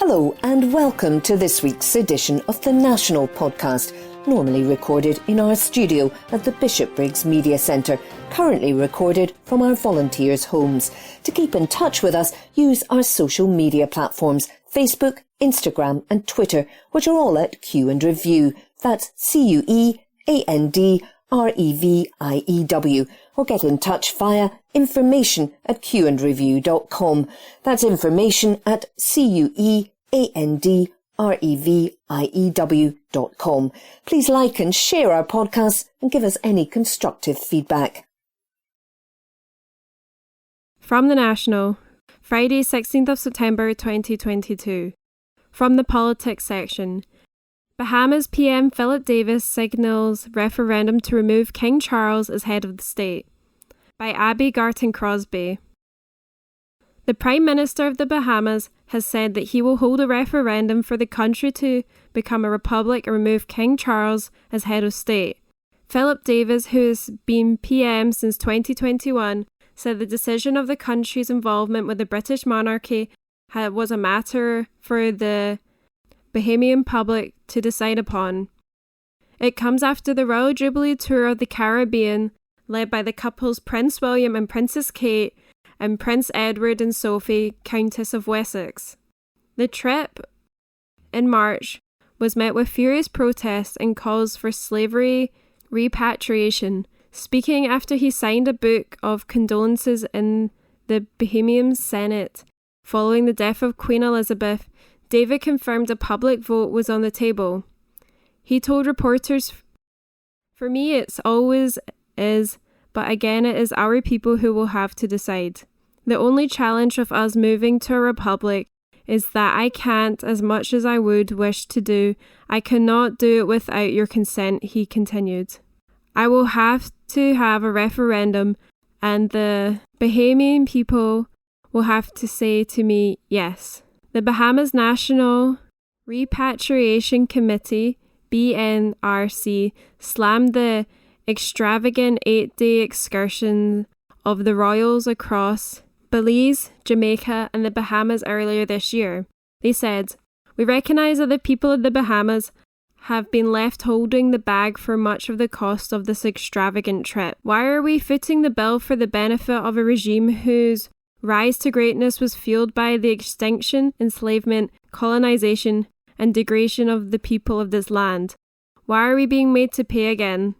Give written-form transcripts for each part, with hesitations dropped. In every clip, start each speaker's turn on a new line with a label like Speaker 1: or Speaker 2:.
Speaker 1: Hello and welcome to this week's edition of the National Podcast, normally recorded in our studio at the Bishopbriggs Media Centre, currently recorded from our volunteers' homes. To keep in touch with us, use our social media platforms, Facebook, Instagram and Twitter, which are all at Q and Review. That's CUEANDREVIEW. Or get in touch via information@qandreview.com. That's information@CUEANDREVIEW.com. Please like and share our podcasts and give us any constructive feedback.
Speaker 2: From the National, Friday 16th of September 2022. From the Politics section. Bahamas PM Philip Davis signals referendum to remove King Charles as head of the state. By Abby Garton Crosby. The Prime Minister of the Bahamas has said that he will hold a referendum for the country to become a republic and remove King Charles as head of state. Philip Davis, who has been PM since 2021, said the decision of the country's involvement with the British monarchy was a matter for the Bahamian public to decide upon. It comes after the Royal Jubilee Tour of the Caribbean, led by the couples Prince William and Princess Kate, and Prince Edward and Sophie, Countess of Wessex. The trip, in March, was met with furious protests and calls for slavery repatriation. Speaking after he signed a book of condolences in the Bahamian Senate following the death of Queen Elizabeth, David confirmed a public vote was on the table. He told reporters, "For me, it's always is, but again, it is our people who will have to decide. The only challenge of us moving to a republic is that I can't, as much as I would wish to do, I cannot do it without your consent," he continued. "I will have to have a referendum, and the Bahamian people will have to say to me, yes." The Bahamas National Repatriation Committee, BNRC, slammed the extravagant 8-day excursion of the royals across Belize, Jamaica and the Bahamas earlier this year. They said, "We recognise that the people of the Bahamas have been left holding the bag for much of the cost of this extravagant trip. Why are we footing the bill for the benefit of a regime whose rise to greatness was fueled by the extinction, enslavement, colonisation and degradation of the people of this land? Why are we being made to pay again?"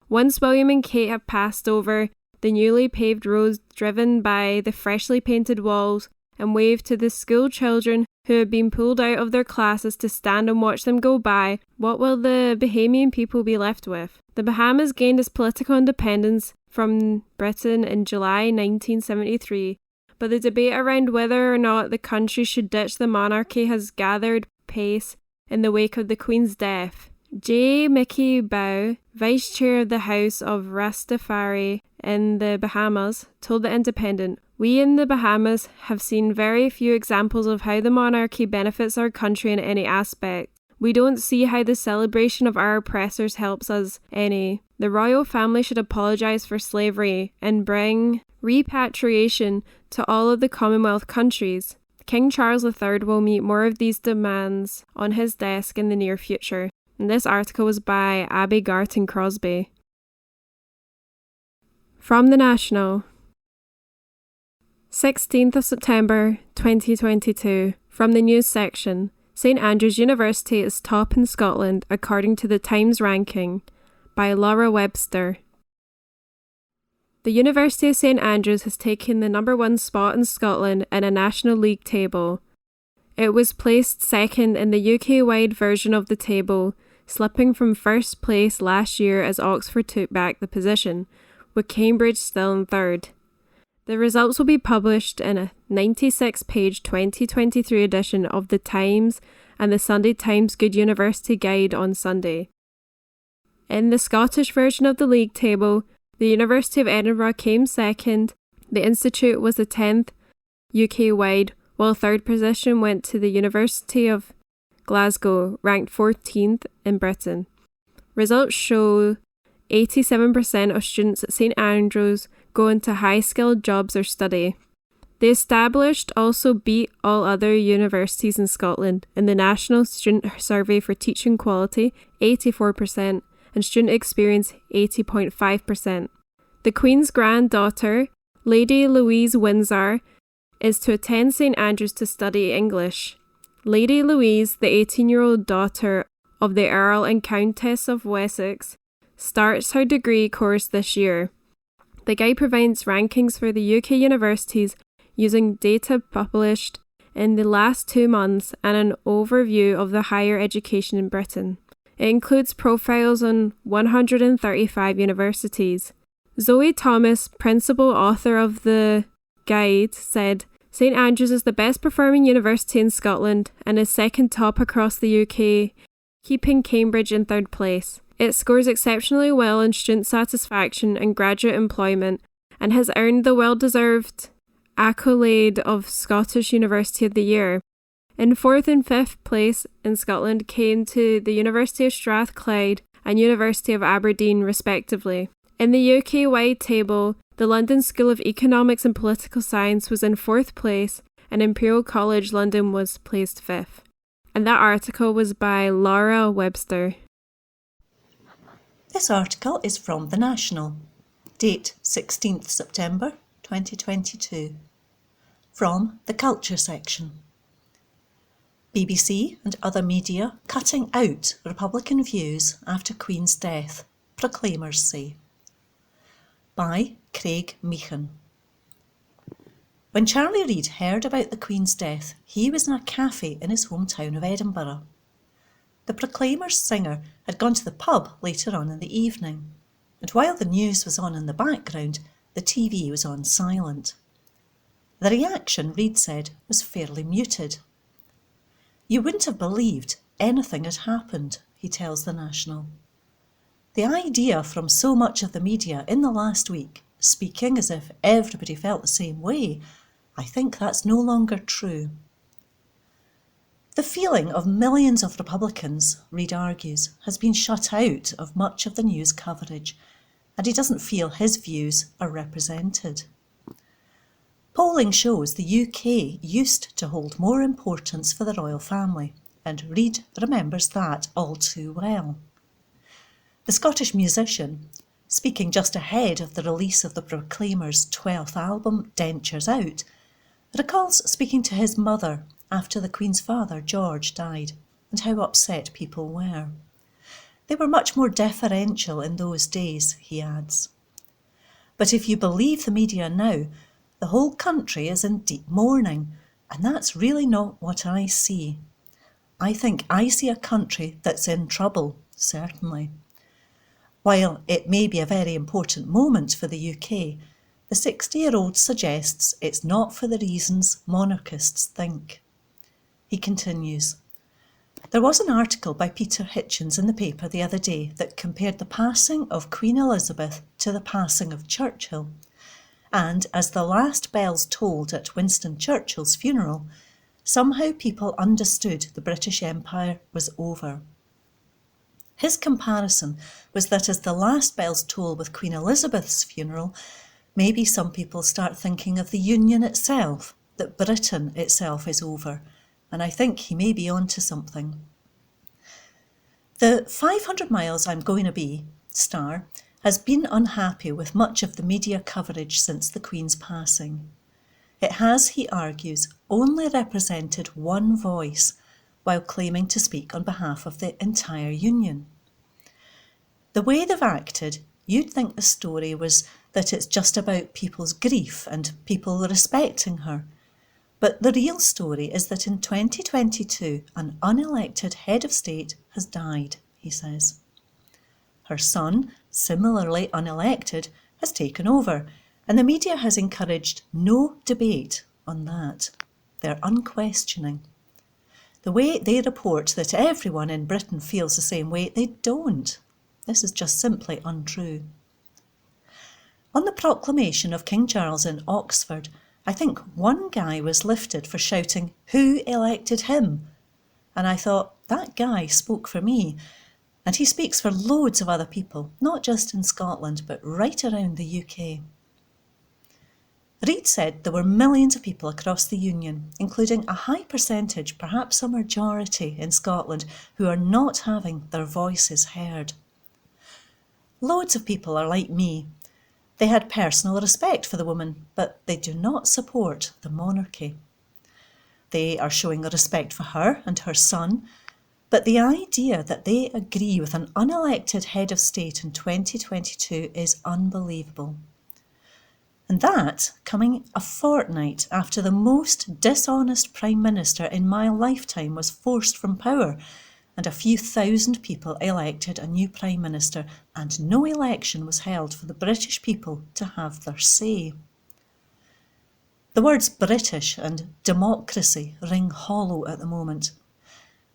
Speaker 2: Once William and Kate have passed over the newly paved roads driven by the freshly painted walls and waved to the school children who have been pulled out of their classes to stand and watch them go by, what will the Bahamian people be left with? The Bahamas gained its political independence from Britain in July 1973, but the debate around whether or not the country should ditch the monarchy has gathered pace in the wake of the Queen's death. J. Mickey Bow, Vice Chair of the House of Rastafari in the Bahamas, told The Independent, "We in the Bahamas have seen very few examples of how the monarchy benefits our country in any aspect. We don't see how the celebration of our oppressors helps us any. The royal family should apologise for slavery and bring repatriation to all of the Commonwealth countries. King Charles III will meet more of these demands on his desk in the near future." And this article was by Abby Garton Crosby. From the National, 16th of September 2022. From the news section. St Andrews University is top in Scotland according to the Times ranking. By Laura Webster. The University of St Andrews has taken the number 1 spot in Scotland in a National League table. It was placed second in the UK-wide version of the table, slipping from first place last year as Oxford took back the position, with Cambridge still in third. The results will be published in a 96-page 2023 edition of The Times and the Sunday Times Good University Guide on Sunday. In the Scottish version of the league table, the University of Edinburgh came second, the Institute was the 10th UK-wide, while third position went to the University of Glasgow, ranked 14th in Britain. Results show 87% of students at St Andrews go into high-skilled jobs or study. The established also beat all other universities in Scotland in the National Student Survey for Teaching Quality, 84%, and Student Experience, 80.5%. The Queen's granddaughter, Lady Louise Windsor, is to attend St Andrews to study English. Lady Louise, the 18-year-old daughter of the Earl and Countess of Wessex, starts her degree course this year. The guide provides rankings for the UK universities using data published in the last 2 months and an overview of the higher education in Britain. It includes profiles on 135 universities. Zoe Thomas, principal author of the guide, said, St Andrews is the best performing university in Scotland and is second top across the UK, keeping Cambridge in third place. It scores exceptionally well in student satisfaction and graduate employment and has earned the well-deserved accolade of Scottish University of the Year. In 4th and 5th place in Scotland came to the University of Strathclyde and University of Aberdeen respectively. In the UK-wide table, the London School of Economics and Political Science was in 4th place and Imperial College London was placed 5th. And that article was by Laura Webster.
Speaker 3: This article is from The National, date 16th September 2022, from the Culture section. BBC and other media cutting out Republican views after Queen's death, proclaimers say. By Craig Meechan. When Charlie Reid heard about the Queen's death, he was in a cafe in his hometown of Edinburgh. The Proclaimers singer had gone to the pub later on in the evening, and while the news was on in the background, the TV was on silent. The reaction, Reid said, was fairly muted. You wouldn't have believed anything had happened, he tells The National. The idea from so much of the media in the last week, speaking as if everybody felt the same way, I think that's no longer true. The feeling of millions of Republicans, Reid argues, has been shut out of much of the news coverage, and he doesn't feel his views are represented. Polling shows the UK used to hold more importance for the royal family, and Reid remembers that all too well. The Scottish musician, speaking just ahead of the release of the Proclaimers' 12th album, Dentures Out, recalls speaking to his mother after the Queen's father, George, died, and how upset people were. They were much more deferential in those days, he adds. But if you believe the media now, the whole country is in deep mourning, and that's really not what I see. I think I see a country that's in trouble, certainly. While it may be a very important moment for the UK, the 60-year-old suggests it's not for the reasons monarchists think. He continues, there was an article by Peter Hitchens in the paper the other day that compared the passing of Queen Elizabeth to the passing of Churchill. And as the last bells tolled at Winston Churchill's funeral, somehow people understood the British Empire was over. His comparison was that as the last bells toll with Queen Elizabeth's funeral, maybe some people start thinking of the Union itself, that Britain itself is over, and I think he may be on to something. The 500 Miles I'm Going to Be, star, has been unhappy with much of the media coverage since the Queen's passing. It has, he argues, only represented one voice, while claiming to speak on behalf of the entire Union. The way they've acted, you'd think the story was that it's just about people's grief and people respecting her. But the real story is that in 2022, an unelected head of state has died, he says. Her son, similarly unelected, has taken over, and the media has encouraged no debate on that. They're unquestioning. The way they report that everyone in Britain feels the same way, they don't. This is just simply untrue. On the proclamation of King Charles in Oxford, I think one guy was lifted for shouting, "Who elected him?" And I thought, that guy spoke for me. And he speaks for loads of other people, not just in Scotland, but right around the UK. Reid said there were millions of people across the Union, including a high percentage, perhaps a majority in Scotland, who are not having their voices heard. Loads of people are like me. They had personal respect for the woman, but they do not support the monarchy. They are showing respect for her and her son, but the idea that they agree with an unelected head of state in 2022 is unbelievable. And that coming a fortnight after the most dishonest Prime Minister in my lifetime was forced from power, and a few thousand people elected a new Prime Minister, and no election was held for the British people to have their say. The words British and democracy ring hollow at the moment.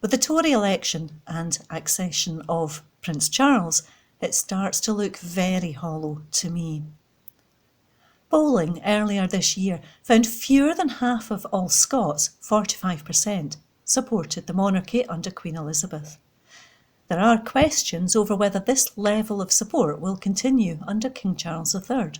Speaker 3: With the Tory election and accession of Prince Charles, it starts to look very hollow to me. Polling earlier this year found fewer than half of all Scots, 45%, supported the monarchy under Queen Elizabeth. There are questions over whether this level of support will continue under King Charles III.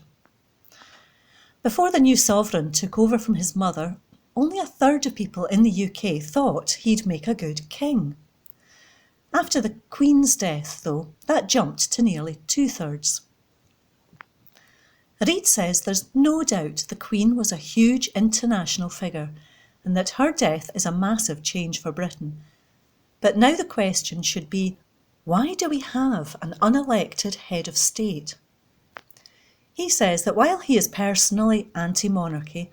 Speaker 3: Before the new sovereign took over from his mother, only a third of people in the UK thought he'd make a good king. After the Queen's death, though, that jumped to nearly 2/3. Reid says there's no doubt the Queen was a huge international figure and that her death is a massive change for Britain. But now the question should be, why do we have an unelected head of state? He says that while he is personally anti-monarchy,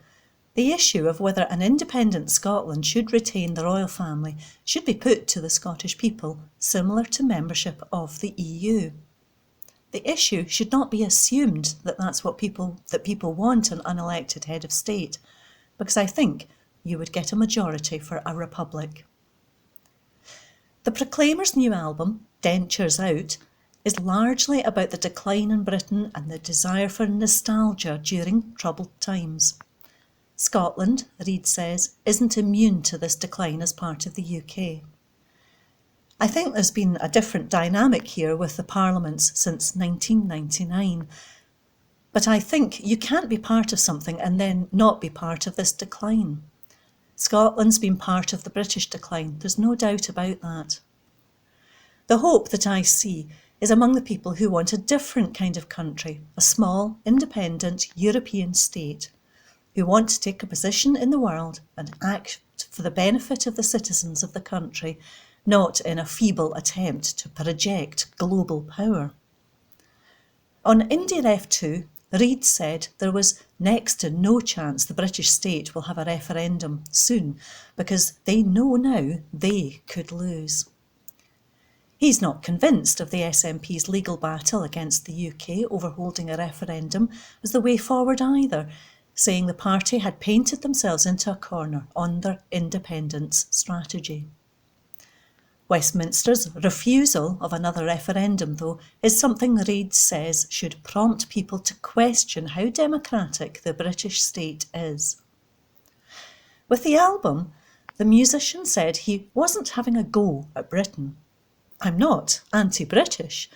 Speaker 3: the issue of whether an independent Scotland should retain the royal family should be put to the Scottish people, similar to membership of the EU. The issue should not be assumed that that's what people want an unelected head of state, because I think you would get a majority for a republic. The Proclaimers' new album, Dentures Out, is largely about the decline in Britain and the desire for nostalgia during troubled times. Scotland, Reid says, isn't immune to this decline as part of the UK. I think there's been a different dynamic here with the parliaments since 1999. But I think you can't be part of something and then not be part of this decline. Scotland's been part of the British decline, there's no doubt about that. The hope that I see is among the people who want a different kind of country, a small, independent European state, who want to take a position in the world and act for the benefit of the citizens of the country, not in a feeble attempt to project global power. On India F2, Reid said there was next to no chance the British state will have a referendum soon because they know now they could lose. He's not convinced of the SNP's legal battle against the UK over holding a referendum as the way forward either, saying the party had painted themselves into a corner on their independence strategy. Westminster's refusal of another referendum, though, is something Reid says should prompt people to question how democratic the British state is. With the album, the musician said he wasn't having a go at Britain. I'm not anti-British.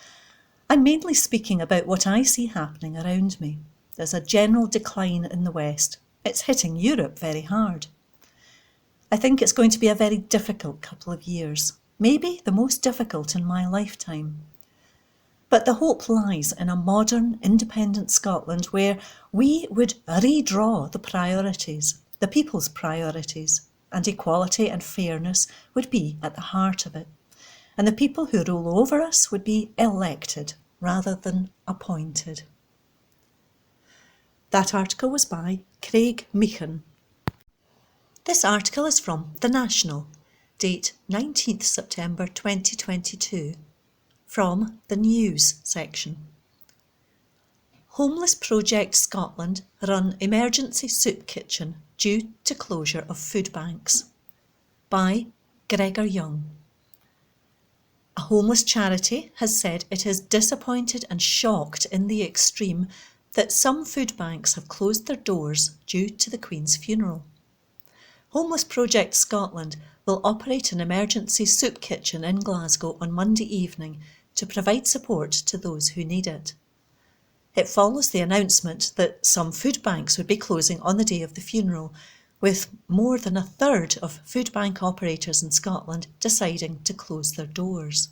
Speaker 3: I'm mainly speaking about what I see happening around me. There's a general decline in the West. It's hitting Europe very hard. I think it's going to be a very difficult couple of years. Maybe the most difficult in my lifetime. But the hope lies in a modern, independent Scotland where we would redraw the priorities, the people's priorities, and equality and fairness would be at the heart of it. And the people who rule over us would be elected rather than appointed. That article was by Craig Meehan. This article is from The National, date 19th September 2022, from the News section. Homeless Project Scotland run emergency soup kitchen due to closure of food banks, by Gregor Young. A homeless charity has said it is disappointed and shocked in the extreme that some food banks have closed their doors due to the Queen's funeral. Homeless Project Scotland will operate an emergency soup kitchen in Glasgow on Monday evening to provide support to those who need it. It follows the announcement that some food banks would be closing on the day of the funeral, with more than a third of food bank operators in Scotland deciding to close their doors.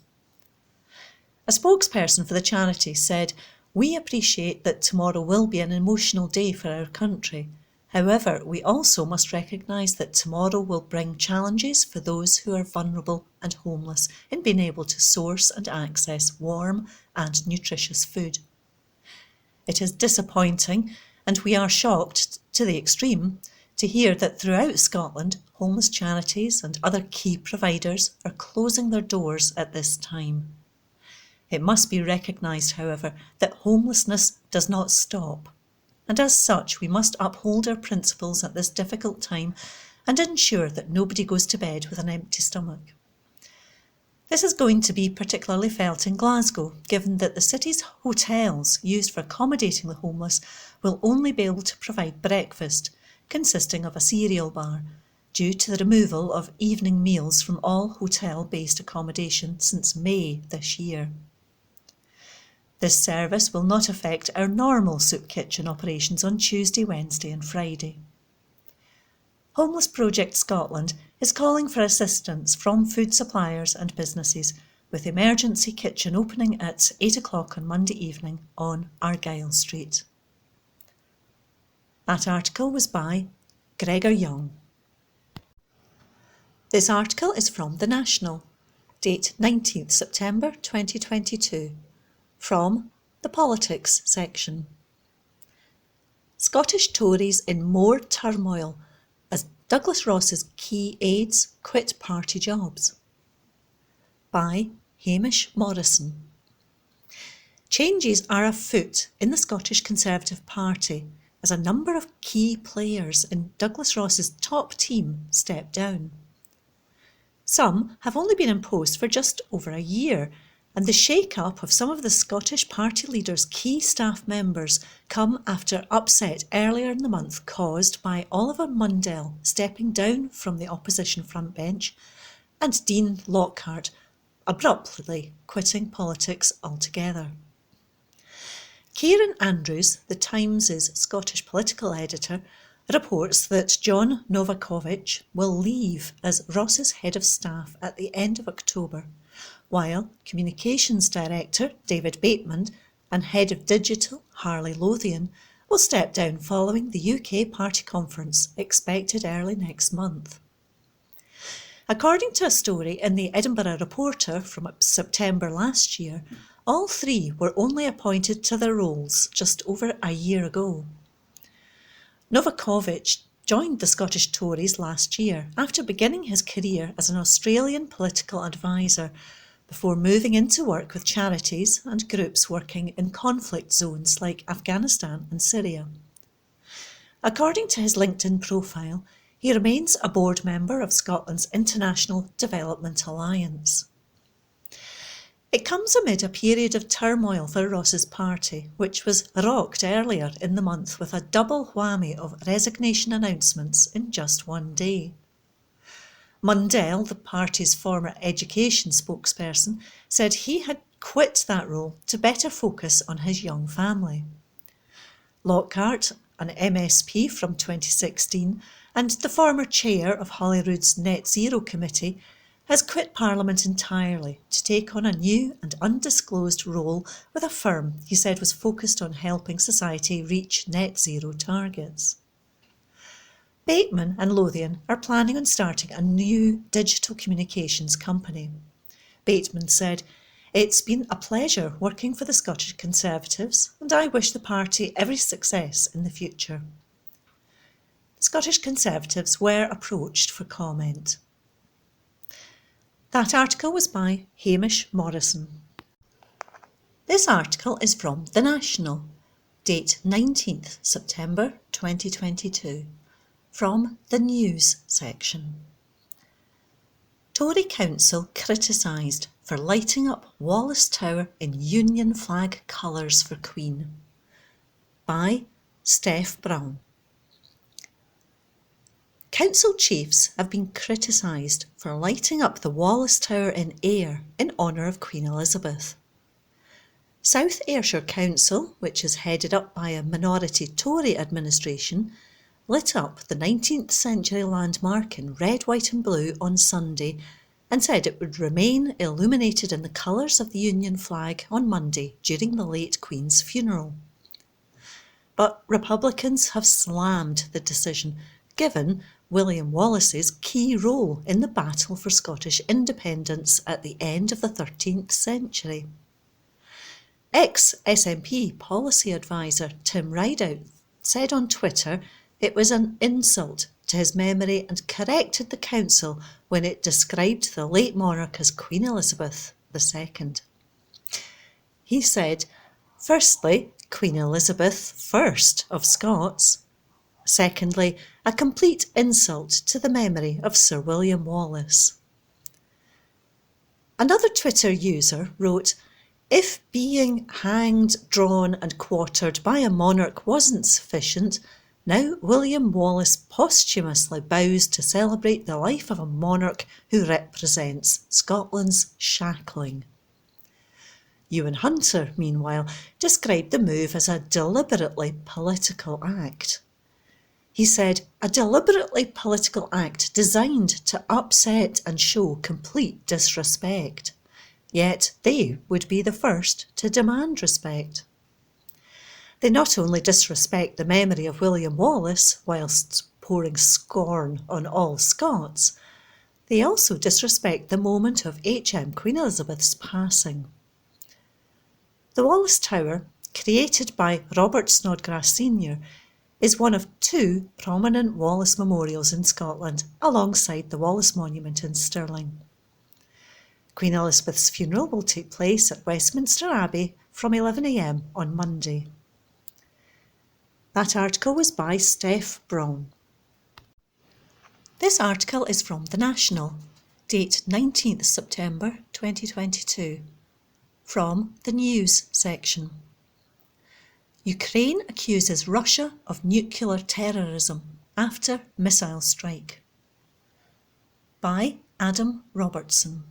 Speaker 3: A spokesperson for the charity said, "We appreciate that tomorrow will be an emotional day for our country. However, we also must recognise that tomorrow will bring challenges for those who are vulnerable and homeless in being able to source and access warm and nutritious food. It is disappointing, and we are shocked to the extreme, to hear that throughout Scotland, homeless charities and other key providers are closing their doors at this time. It must be recognised, however, that homelessness does not stop, and as such we must uphold our principles at this difficult time and ensure that nobody goes to bed with an empty stomach." This is going to be particularly felt in Glasgow, given that the city's hotels used for accommodating the homeless will only be able to provide breakfast, consisting of a cereal bar, due to the removal of evening meals from all hotel-based accommodation since May this year. This service will not affect our normal soup kitchen operations on Tuesday, Wednesday and Friday. Homeless Project Scotland is calling for assistance from food suppliers and businesses, with emergency kitchen opening at 8 o'clock on Monday evening on Argyle Street. That article was by Gregor Young. This article is from The National, date 19th September 2022, from the Politics section. Scottish Tories in more turmoil as Douglas Ross's key aides quit party jobs. By Hamish Morrison. Changes are afoot in the Scottish Conservative Party as a number of key players in Douglas Ross's top team step down. Some have only been in post for just over a year, and the shake-up of some of the Scottish Party leader's key staff members come after upset earlier in the month caused by Oliver Mundell stepping down from the opposition frontbench and Dean Lockhart abruptly quitting politics altogether. Kieran Andrews, the Times' Scottish political editor, reports that John Novakovic will leave as Ross's head of staff at the end of October, while Communications Director David Bateman and Head of Digital Harley Lothian will step down following the UK party conference expected early next month. According to a story in the Edinburgh Reporter from September last year, all three were only appointed to their roles just over a year ago. Novakovic joined the Scottish Tories last year after beginning his career as an Australian political advisor, before moving into work with charities and groups working in conflict zones like Afghanistan and Syria. According to his LinkedIn profile, he remains a board member of Scotland's International Development Alliance. It comes amid a period of turmoil for Ross's party, which was rocked earlier in the month with a double whammy of resignation announcements in just one day. Mundell, the party's former education spokesperson, said he had quit that role to better focus on his young family. Lockhart, an MSP from 2016 and the former chair of Holyrood's Net Zero Committee, has quit Parliament entirely to take on a new and undisclosed role with a firm he said was focused on helping society reach net zero targets. Bateman and Lothian are planning on starting a new digital communications company. Bateman said, "It's been a pleasure working for the Scottish Conservatives, and I wish the party every success in the future." The Scottish Conservatives were approached for comment. That article was by Hamish Morrison. This article is from The National, date 19th September 2022. From the News section. Tory Council criticised for lighting up Wallace Tower in Union flag colours for Queen. By Steph Brown. Council chiefs have been criticised for lighting up the Wallace Tower in Ayr in honour of Queen Elizabeth. South Ayrshire Council, which is headed up by a minority Tory administration, lit up the 19th century landmark in red, white and blue on Sunday and said it would remain illuminated in the colours of the Union flag on Monday during the late Queen's funeral. But Republicans have slammed the decision, given William Wallace's key role in the battle for Scottish independence at the end of the 13th century. Ex-SNP policy advisor Tim Rideout said on Twitter it was an insult to his memory and corrected the council when it described the late monarch as Queen Elizabeth II. He said, firstly, Queen Elizabeth I of Scots. Secondly, a complete insult to the memory of Sir William Wallace. Another Twitter user wrote, if being hanged, drawn and quartered by a monarch wasn't sufficient, now William Wallace posthumously bows to celebrate the life of a monarch who represents Scotland's shackling. Ewan Hunter, meanwhile, described the move as a deliberately political act. He said, a deliberately political act designed to upset and show complete disrespect. Yet they would be the first to demand respect. They not only disrespect the memory of William Wallace whilst pouring scorn on all Scots, they also disrespect the moment of HM Queen Elizabeth's passing. The Wallace Tower, created by Robert Snodgrass Sr., is one of two prominent Wallace memorials in Scotland, alongside the Wallace Monument in Stirling. Queen Elizabeth's funeral will take place at Westminster Abbey from 11 a.m. on Monday. That article was by Steph Braun. This article is from The National, date 19th September 2022, from the News section. Ukraine accuses Russia of nuclear terrorism after missile strike. By Adam Robertson.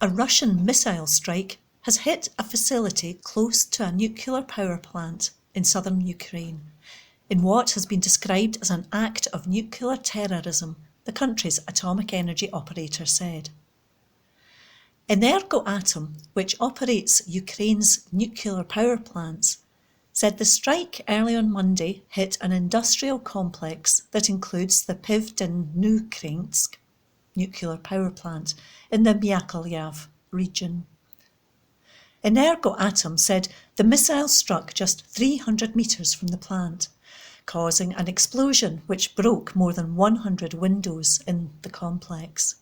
Speaker 3: A Russian missile strike has hit a facility close to a nuclear power plant in southern Ukraine, in what has been described as an act of nuclear terrorism, the country's atomic energy operator said. Energoatom, which operates Ukraine's nuclear power plants, said the strike early on Monday hit an industrial complex that includes the Pivdennukrinsk nuclear power plant in the Mykolaiv region. Energoatom said the missile struck just 300 metres from the plant, causing an explosion which broke more than 100 windows in the complex.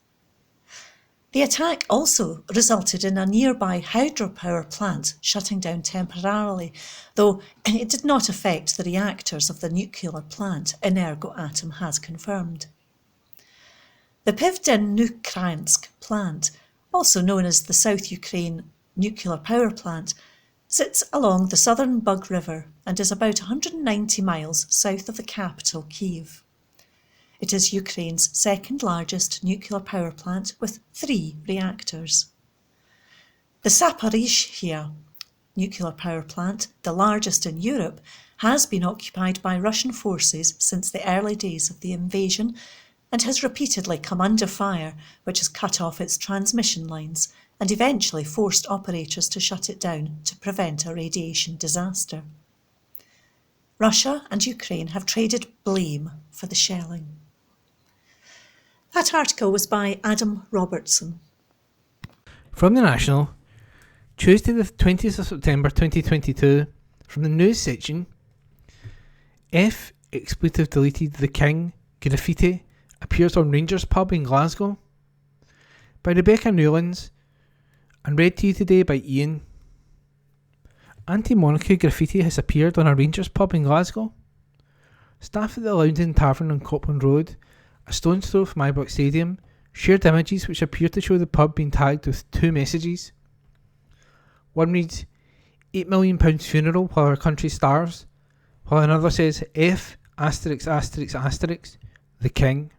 Speaker 3: The attack also resulted in a nearby hydropower plant shutting down temporarily, though it did not affect the reactors of the nuclear plant, Energoatom has confirmed. The Pivdennukrinsk plant, also known as the South Ukraine nuclear power plant, sits along the southern Bug River and is about 190 miles south of the capital, Kyiv. It is Ukraine's second largest nuclear power plant with 3 reactors. The Zaporizhzhia nuclear power plant, the largest in Europe, has been occupied by Russian forces since the early days of the invasion and has repeatedly come under fire, which has cut off its transmission lines and eventually forced operators to shut it down to prevent a radiation disaster. Russia and Ukraine have traded blame for the shelling. That article was by Adam Robertson.
Speaker 4: From The National, Tuesday the 20th of September 2022, from the news section, F expletive deleted the King graffiti appears on Rangers pub in Glasgow, by Rebecca Newlands, and read to you today by Ian. Anti-monarchy graffiti has appeared on a Rangers pub in Glasgow. Staff at the Loudon Tavern on Copland Road, a stone's throw from Ibrox Stadium, shared images which appear to show the pub being tagged with 2 messages. One reads, £8 million funeral while our country starves, while another says F*** the King.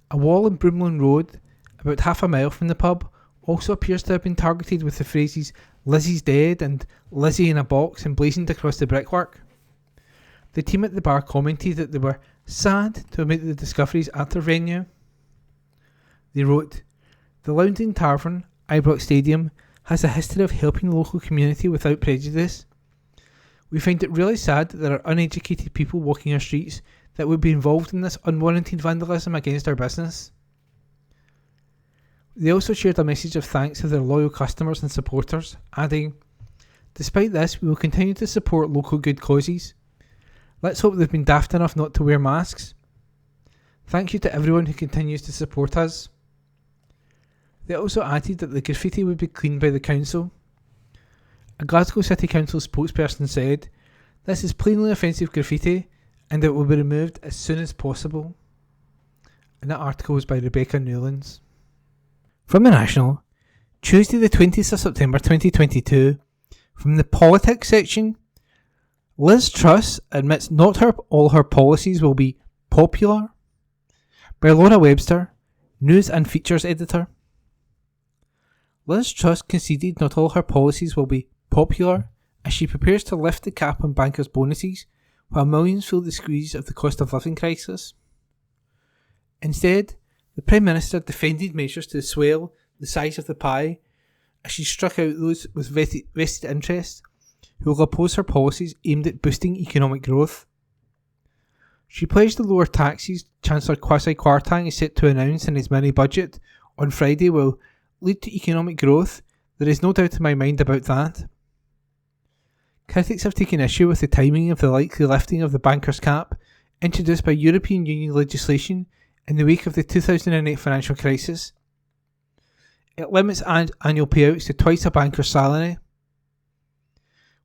Speaker 4: A wall in Broomloan Road, about half a mile from the pub, also appears to have been targeted with the phrases "Lizzie's dead" and "Lizzie in a box" emblazoned across the brickwork. The team at the bar commented that they were sad to have made the discoveries at their venue. They wrote, "The Lounging Tavern, Ibrox Stadium, has a history of helping the local community without prejudice. We find it really sad that there are uneducated people walking our streets that would be involved in this unwarranted vandalism against our business." They also shared a message of thanks to their loyal customers and supporters, adding, "Despite this, we will continue to support local good causes. Let's hope they've been daft enough not to wear masks. Thank you to everyone who continues to support us." They also added that the graffiti would be cleaned by the council. A Glasgow City Council spokesperson said, "This is plainly offensive graffiti and it will be removed as soon as possible." And that article was by Rebecca Newlands. From the National, Tuesday the 20th of September 2022, from the politics section, Liz Truss admits not all her policies will be popular, by Laura Webster, News and Features Editor. Liz Truss conceded not all her policies will be popular as she prepares to lift the cap on bankers' bonuses while millions feel the squeeze of the cost of living crisis. Instead, the Prime Minister defended measures to swell the size of the pie as she struck out those with vested interests who will oppose her policies aimed at boosting economic growth. She pledged the lower taxes Chancellor Kwasi Kwarteng is set to announce in his mini-budget on Friday will lead to economic growth. There is no doubt in my mind about that. Critics have taken issue with the timing of the likely lifting of the banker's cap introduced by European Union legislation in the wake of the 2008 financial crisis. It limits annual payouts to twice a banker's salary.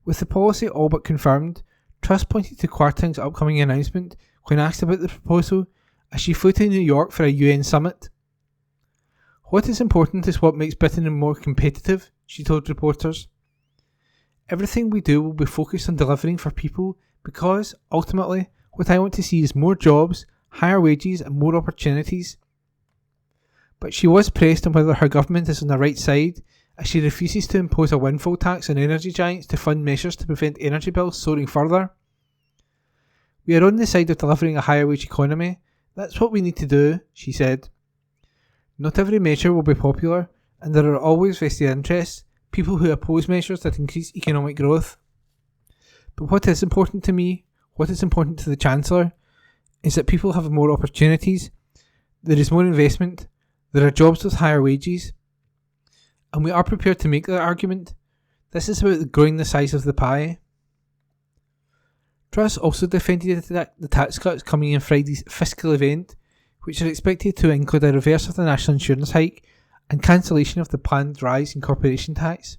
Speaker 4: With the policy all but confirmed, Truss pointed to Kwarteng's upcoming announcement when asked about the proposal as she flew to New York for a UN summit. "What is important is what makes Britain more competitive," she told reporters. "Everything we do will be focused on delivering for people because, ultimately, what I want to see is more jobs, higher wages and more opportunities." But she was pressed on whether her government is on the right side as she refuses to impose a windfall tax on energy giants to fund measures to prevent energy bills soaring further. "We are on the side of delivering a higher wage economy. That's what we need to do," she said. "Not every measure will be popular, and there are always vested interests, people who oppose measures that increase economic growth. But what is important to me, what is important to the Chancellor, is that people have more opportunities, there is more investment, there are jobs with higher wages, and we are prepared to make that argument. This is about growing the size of the pie." Truss also defended the tax cuts coming in Friday's fiscal event, which are expected to include a reverse of the national insurance hike and cancellation of the planned rise in corporation tax.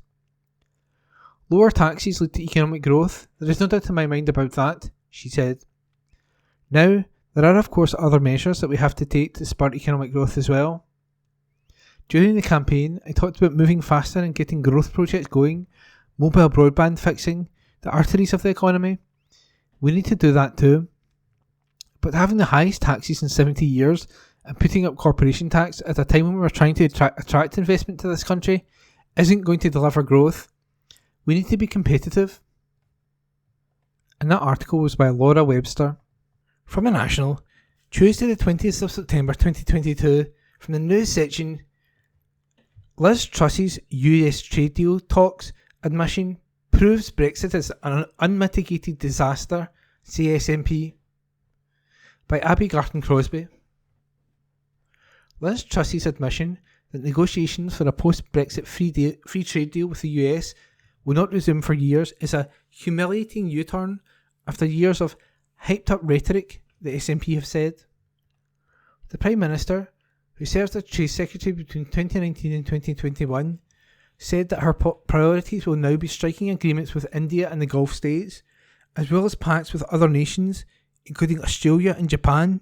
Speaker 4: "Lower taxes lead to economic growth. There is no doubt in my mind about that," she said. "Now, there are of course other measures that we have to take to spur economic growth as well. During the campaign, I talked about moving faster and getting growth projects going, mobile broadband fixing, the arteries of the economy. We need to do that too. But having the highest taxes in 70 years and putting up corporation tax at a time when we're trying to attract investment to this country isn't going to deliver growth. We need to be competitive." And that article was by Laura Webster. From the National, Tuesday the 20th of September 2022, from the news section, Liz Truss's US trade deal talks admission proves Brexit is an unmitigated disaster, say SNP. By Abby Garton-Crosby. Liz Truss's admission that negotiations for a post-Brexit free trade deal with the US will not resume for years is a humiliating U-turn after years of hyped-up rhetoric, the SNP have said. The Prime Minister, who served as Trade Secretary between 2019 and 2021, said that her priorities will now be striking agreements with India and the Gulf states, as well as pacts with other nations, including Australia and Japan.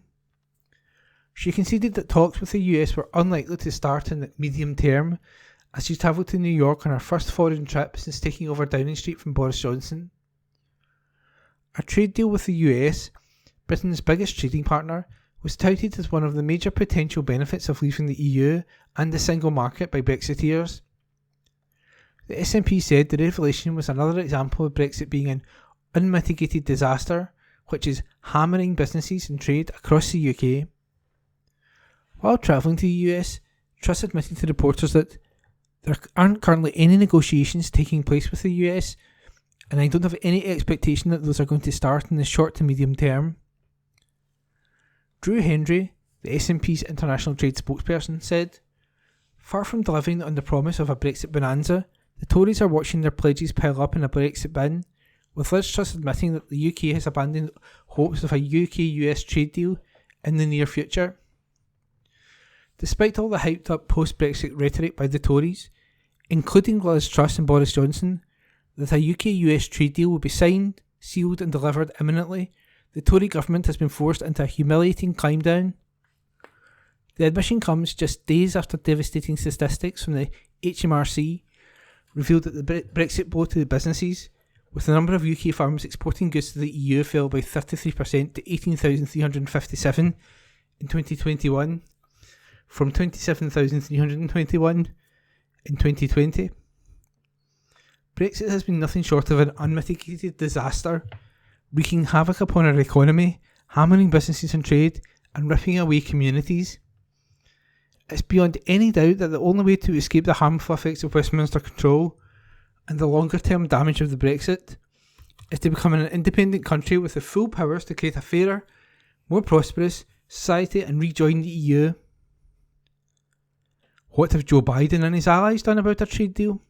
Speaker 4: She conceded that talks with the US were unlikely to start in the medium term, as she travelled to New York on her first foreign trip since taking over Downing Street from Boris Johnson. A trade deal with the US, Britain's biggest trading partner, was touted as one of the major potential benefits of leaving the EU and the single market by Brexiteers. The SNP said the revelation was another example of Brexit being an unmitigated disaster, which is hammering businesses and trade across the UK. While travelling to the US, Truss admitted to reporters that there aren't currently any negotiations taking place with the US, and I don't have any expectation that those are going to start in the short to medium term. Drew Hendry, the SNP's international trade spokesperson, said, "Far from delivering on the promise of a Brexit bonanza, the Tories are watching their pledges pile up in a Brexit bin, with Liz Truss admitting that the UK has abandoned hopes of a UK-US trade deal in the near future." Despite all the hyped up post-Brexit rhetoric by the Tories, including Liz Truss and Boris Johnson, that a UK-US trade deal will be signed, sealed and delivered imminently, the Tory government has been forced into a humiliating climb down. The admission comes just days after devastating statistics from the HMRC revealed that the Brexit blow to the businesses, with the number of UK firms exporting goods to the EU fell by 33% to 18,357 in 2021, from 27,321 in 2020. Brexit has been nothing short of an unmitigated disaster, wreaking havoc upon our economy, hammering businesses and trade, and ripping away communities. It's beyond any doubt that the only way to escape the harmful effects of Westminster control and the longer term damage of the Brexit is to become an independent country with the full powers to create a fairer, more prosperous society and rejoin the EU. What have Joe Biden and his allies done about a trade deal?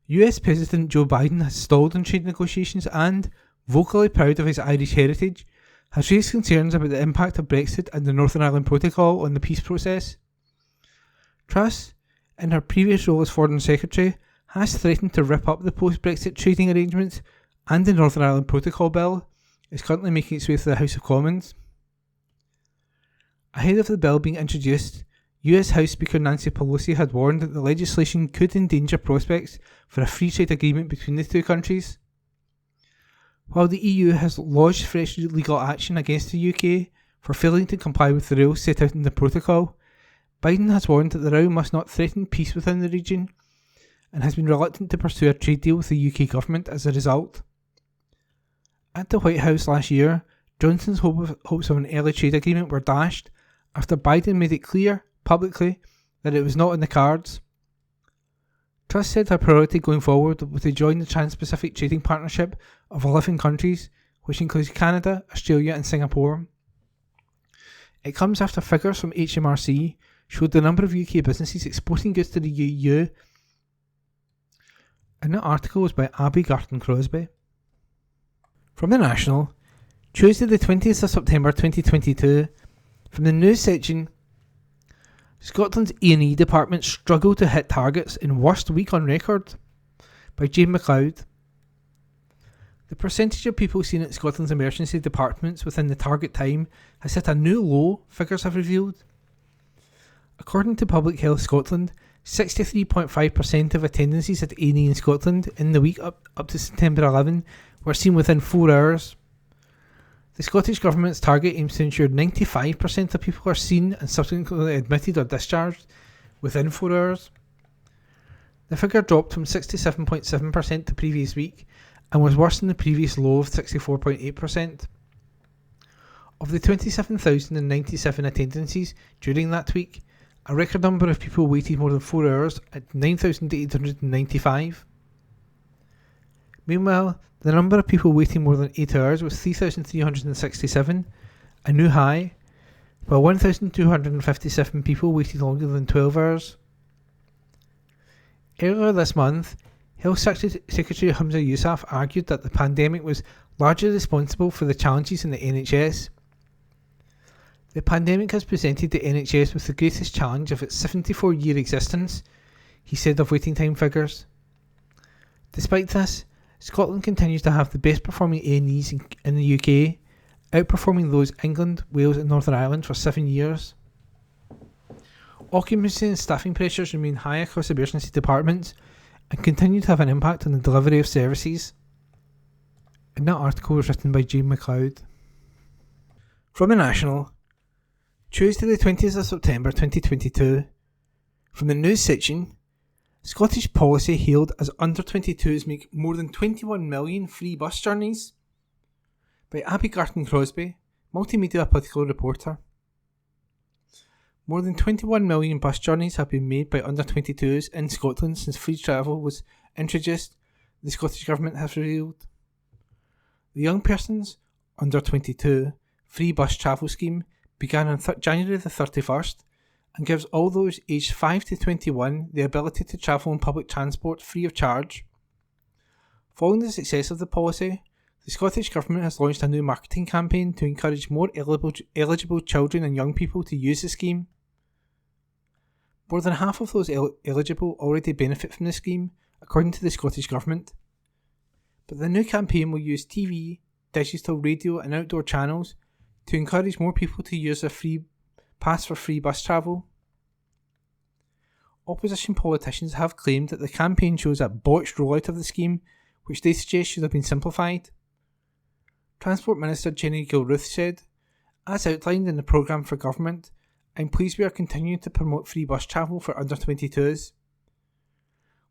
Speaker 4: US President Joe Biden has stalled on trade negotiations and, vocally proud of his Irish heritage, has raised concerns about the impact of Brexit and the Northern Ireland Protocol on the peace process. Truss, in her previous role as Foreign Secretary, has threatened to rip up the post-Brexit trading arrangements, and the Northern Ireland Protocol Bill is currently making its way through the House of Commons. Ahead of the bill being introduced, US House Speaker Nancy Pelosi had warned that the legislation could endanger prospects for a free trade agreement between the two countries. While the EU has lodged fresh legal action against the UK for failing to comply with the rules set out in the protocol, Biden has warned that the row must not threaten peace within the region, and has been reluctant to pursue a trade deal with the UK government as a result. At the White House last year, Johnson's hopes of an early trade agreement were dashed after Biden made it clear, publicly, that it was not in the cards. Truss said her priority going forward was to join the Trans-Pacific Trading Partnership of 11 countries, which includes Canada, Australia and Singapore. It comes after figures from HMRC showed the number of UK businesses exporting goods to the EU, and that article was by Abby Garton-Crosby. From the National, Tuesday the 20th of September 2022, from the news section, Scotland's A&E department struggle to hit targets in worst week on record, by Jane McLeod. The percentage of people seen at Scotland's emergency departments within the target time has hit a new low, figures have revealed. According to Public Health Scotland, 63.5% of attendances at A&E in Scotland in the week up to September 11 were seen within 4 hours. The Scottish Government's target aims to ensure 95% of people are seen and subsequently admitted or discharged within 4 hours. The figure dropped from 67.7% the previous week and was worse than the previous low of 64.8%. Of the 27,097 attendances during that week, a record number of people waited more than 4 hours at 9,895. Meanwhile, the number of people waiting more than 8 hours was 3,367, a new high, while 1,257 people waited longer than 12 hours. Earlier this month, Health Secretary Hamza Yousaf argued that the pandemic was largely responsible for the challenges in the NHS. The pandemic has presented the NHS with the greatest challenge of its 74-year existence, he said of waiting time figures. Despite this, Scotland continues to have the best performing A&Es in the UK, outperforming those England, Wales and Northern Ireland for 7 years. Occupancy and staffing pressures remain high across emergency departments and continue to have an impact on the delivery of services. And that article was written by Jane McLeod. From the National, Tuesday the 20th of September 2022. From the news section, Scottish policy hailed as under-22s make more than 21 million free bus journeys. By Abby Garton-Crosby, multimedia political reporter. More than 21 million bus journeys have been made by under-22s in Scotland since free travel was introduced, the Scottish Government has revealed. The Young Persons Under-22 Free Bus Travel Scheme began on January the 31st and gives all those aged 5 to 21 the ability to travel on public transport free of charge. Following the success of the policy, the Scottish Government has launched a new marketing campaign to encourage more eligible children and young people to use the scheme. More than half of those eligible already benefit from the scheme, according to the Scottish Government. But the new campaign will use TV, digital radio and outdoor channels to encourage more people to use a free pass for free bus travel. Opposition politicians have claimed that the campaign shows a botched rollout of the scheme, which they suggest should have been simplified. Transport Minister Jenny Gilruth said, "As outlined in the programme for government, I'm pleased we are continuing to promote free bus travel for under-22s.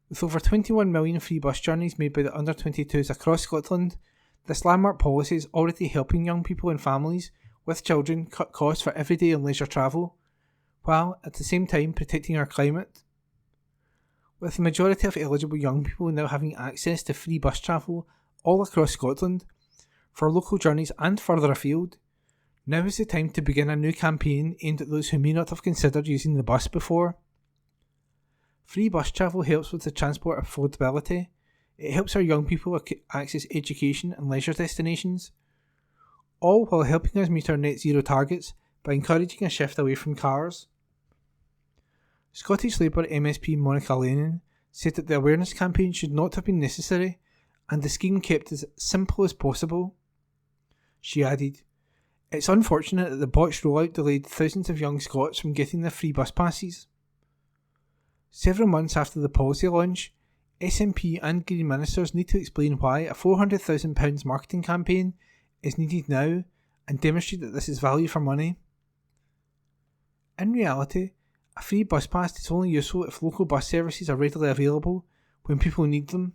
Speaker 4: With over 21 million free bus journeys made by the under-22s across Scotland, this landmark policy is already helping young people and families with children cut costs for everyday and leisure travel, while at the same time protecting our climate. With the majority of eligible young people now having access to free bus travel all across Scotland, for local journeys and further afield, now is the time to begin a new campaign aimed at those who may not have considered using the bus before. Free bus travel helps with the transport affordability. It helps our young people access education and leisure destinations, all while helping us meet our net zero targets by encouraging a shift away from cars." Scottish Labour MSP Monica Lennon said that the awareness campaign should not have been necessary and the scheme kept as simple as possible. She added, "It's unfortunate that the botched rollout delayed thousands of young Scots from getting their free bus passes." Several months after the policy launch, SNP and Green ministers need to explain why a £400,000 marketing campaign is needed now and demonstrate that this is value for money. In reality, a free bus pass is only useful if local bus services are readily available when people need them.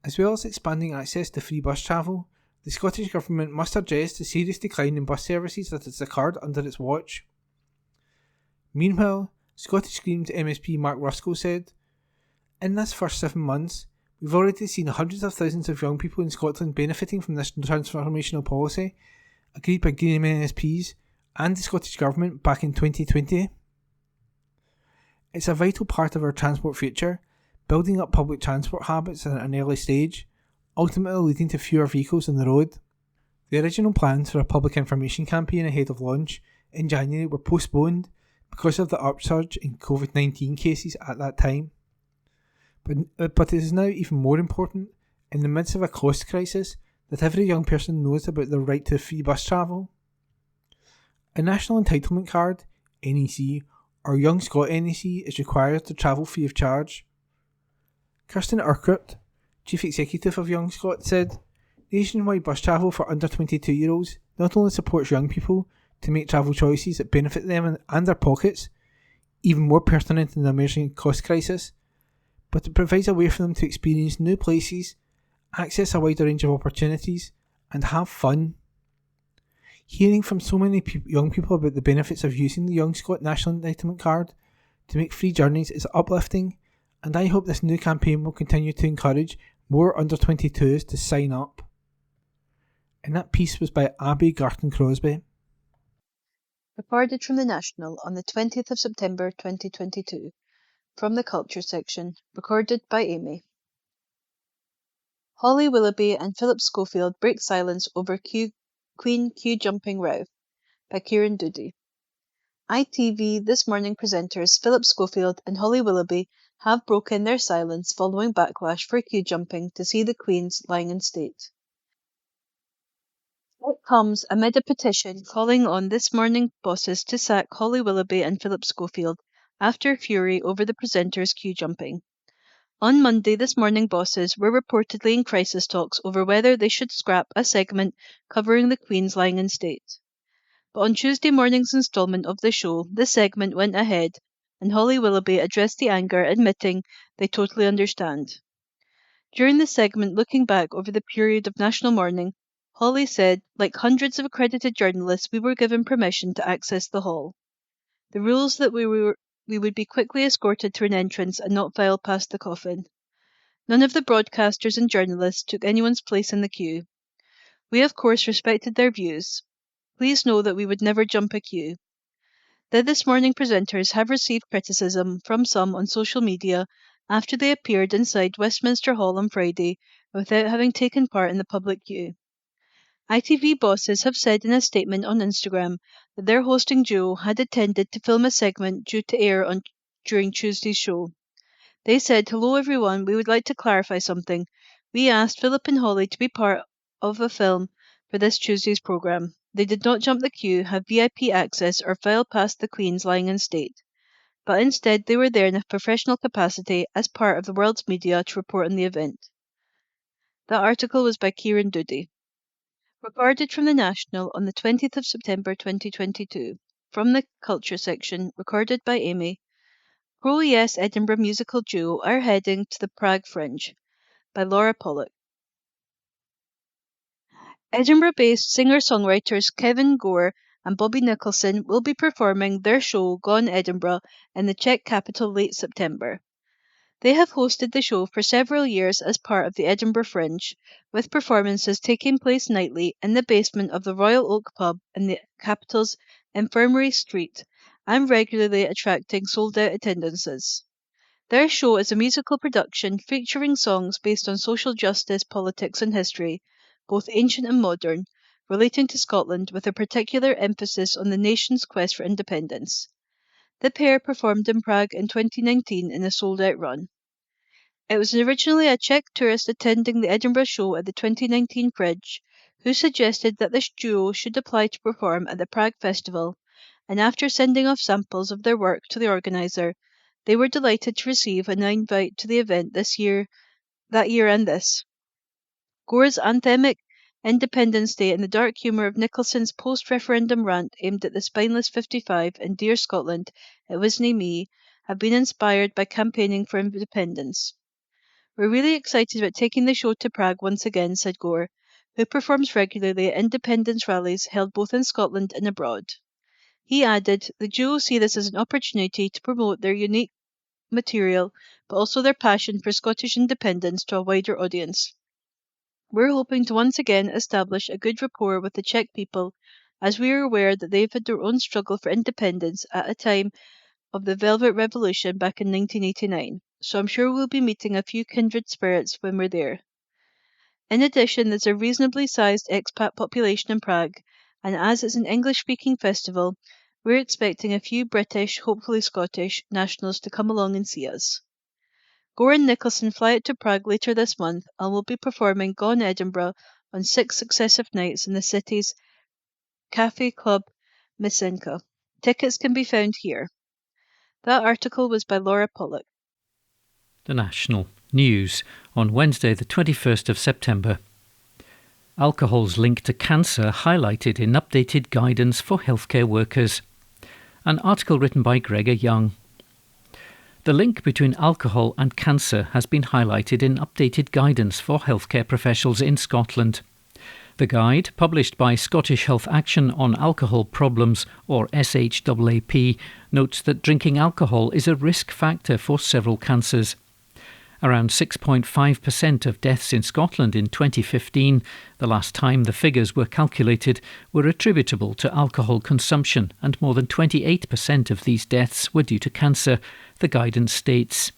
Speaker 4: As well as expanding access to free bus travel, the Scottish Government must address the serious decline in bus services that has occurred under its watch. Meanwhile, Scottish Greens MSP Mark Ruskell said, "In this first 7 months, we've already seen hundreds of thousands of young people in Scotland benefiting from this transformational policy agreed by Green MSPs and the Scottish Government back in 2020. It's a vital part of our transport future, building up public transport habits at an early stage, ultimately leading to fewer vehicles on the road." The original plans for a public information campaign ahead of launch in January were postponed because of the upsurge in COVID-19 cases at that time. But it is now even more important, in the midst of a cost crisis, that every young person knows about their right to free bus travel. A National Entitlement Card, NEC, or Young Scot NEC is required to travel free of charge. Kirsten Urquhart, Chief Executive of Young Scot, said, "Nationwide bus travel for under 22-year-olds not only supports young people to make travel choices that benefit them and their pockets, even more pertinent in the emerging cost crisis, but it provides a way for them to experience new places, access a wider range of opportunities, and have fun." Hearing from so many young people about the benefits of using the Young Scot National Entitlement Card to make free journeys is uplifting, and I hope this new campaign will continue to encourage more under-22s to sign up. And that piece was by Abby Garton-Crosby.
Speaker 5: Recorded from the National on the 20th of September 2022. From the Culture section, recorded by Amy. Holly Willoughby and Philip Schofield break silence over Queen queue-jumping row, by Kieran Doody. ITV This Morning presenters Philip Schofield and Holly Willoughby have broken their silence following backlash for queue-jumping to see the Queen's lying in state. It comes amid a petition calling on This Morning bosses to sack Holly Willoughby and Philip Schofield after fury over the presenters queue-jumping. On Monday, This Morning bosses were reportedly in crisis talks over whether they should scrap a segment covering the Queen's lying in state. But on Tuesday morning's instalment of the show, this segment went ahead, and Holly Willoughby addressed the anger, admitting they totally understand. During the segment looking back over the period of national mourning, Holly said, like hundreds of accredited journalists, we were given permission to access the hall. The rules that we would be quickly escorted to an entrance and not file past the coffin. None of the broadcasters and journalists took anyone's place in the queue. We, of course, respected their views. Please know that we would never jump a queue. The This Morning presenters have received criticism from some on social media after they appeared inside Westminster Hall on Friday without having taken part in the public queue. ITV bosses have said in a statement on Instagram that their hosting duo had intended to film a segment due to air during Tuesday's show. They said, "Hello everyone, we would like to clarify something. We asked Philip and Holly to be part of a film for this Tuesday's programme. They did not jump the queue, have VIP access or file past the Queens lying in state. But instead they were there in a professional capacity as part of the world's media to report on the event." That article was by Kieran Doody. Recorded from the National on the 20th of September 2022. From the Culture section, recorded by Amy. Pro Yes Edinburgh musical duo are heading to the Prague Fringe, by Laura Pollock. Edinburgh-based singer-songwriters Kevin Gore and Bobby Nicholson will be performing their show Gone Edinburgh in the Czech capital late September. They have hosted the show for several years as part of the Edinburgh Fringe, with performances taking place nightly in the basement of the Royal Oak pub in the capital's Infirmary Street, and regularly attracting sold-out attendances. Their show is a musical production featuring songs based on social justice, politics and history, both ancient and modern, relating to Scotland with a particular emphasis on the nation's quest for independence. The pair performed in Prague in 2019 in a sold-out run. It was originally a Czech tourist attending the Edinburgh show at the 2019 Fringe who suggested that this duo should apply to perform at the Prague Festival, and after sending off samples of their work to the organiser, they were delighted to receive an invite to the event that year and this. Gore's anthemic Independence Day and the dark humour of Nicholson's post-referendum rant aimed at the spineless 55 and Dear Scotland, It Wasnae Me have been inspired by campaigning for independence. "We're really excited about taking the show to Prague once again," said Gore, who performs regularly at independence rallies held both in Scotland and abroad. He added, "The duo see this as an opportunity to promote their unique material, but also their passion for Scottish independence to a wider audience. We're hoping to once again establish a good rapport with the Czech people, as we are aware that they've had their own struggle for independence at a time of the Velvet Revolution back in 1989, so I'm sure we'll be meeting a few kindred spirits when we're there." In addition, there's a reasonably sized expat population in Prague, and as it's an English-speaking festival, we're expecting a few British, hopefully Scottish, nationals to come along and see us. Gore and Nicholson fly out to Prague later this month and will be performing Gone Edinburgh on 6 successive nights in the city's Café Club Myšlenka. Tickets can be found here. That article was by Laura Pollock.
Speaker 6: The National News on Wednesday the 21st of September. Alcohol's link to cancer highlighted in updated guidance for healthcare workers. An article written by Gregor Young. The link between alcohol and cancer has been highlighted in updated guidance for healthcare professionals in Scotland. The guide, published by Scottish Health Action on Alcohol Problems, or SHAAP, notes that drinking alcohol is a risk factor for several cancers. Around 6.5% of deaths in Scotland in 2015, the last time the figures were calculated, were attributable to alcohol consumption, and more than 28% of these deaths were due to cancer, the guidance states.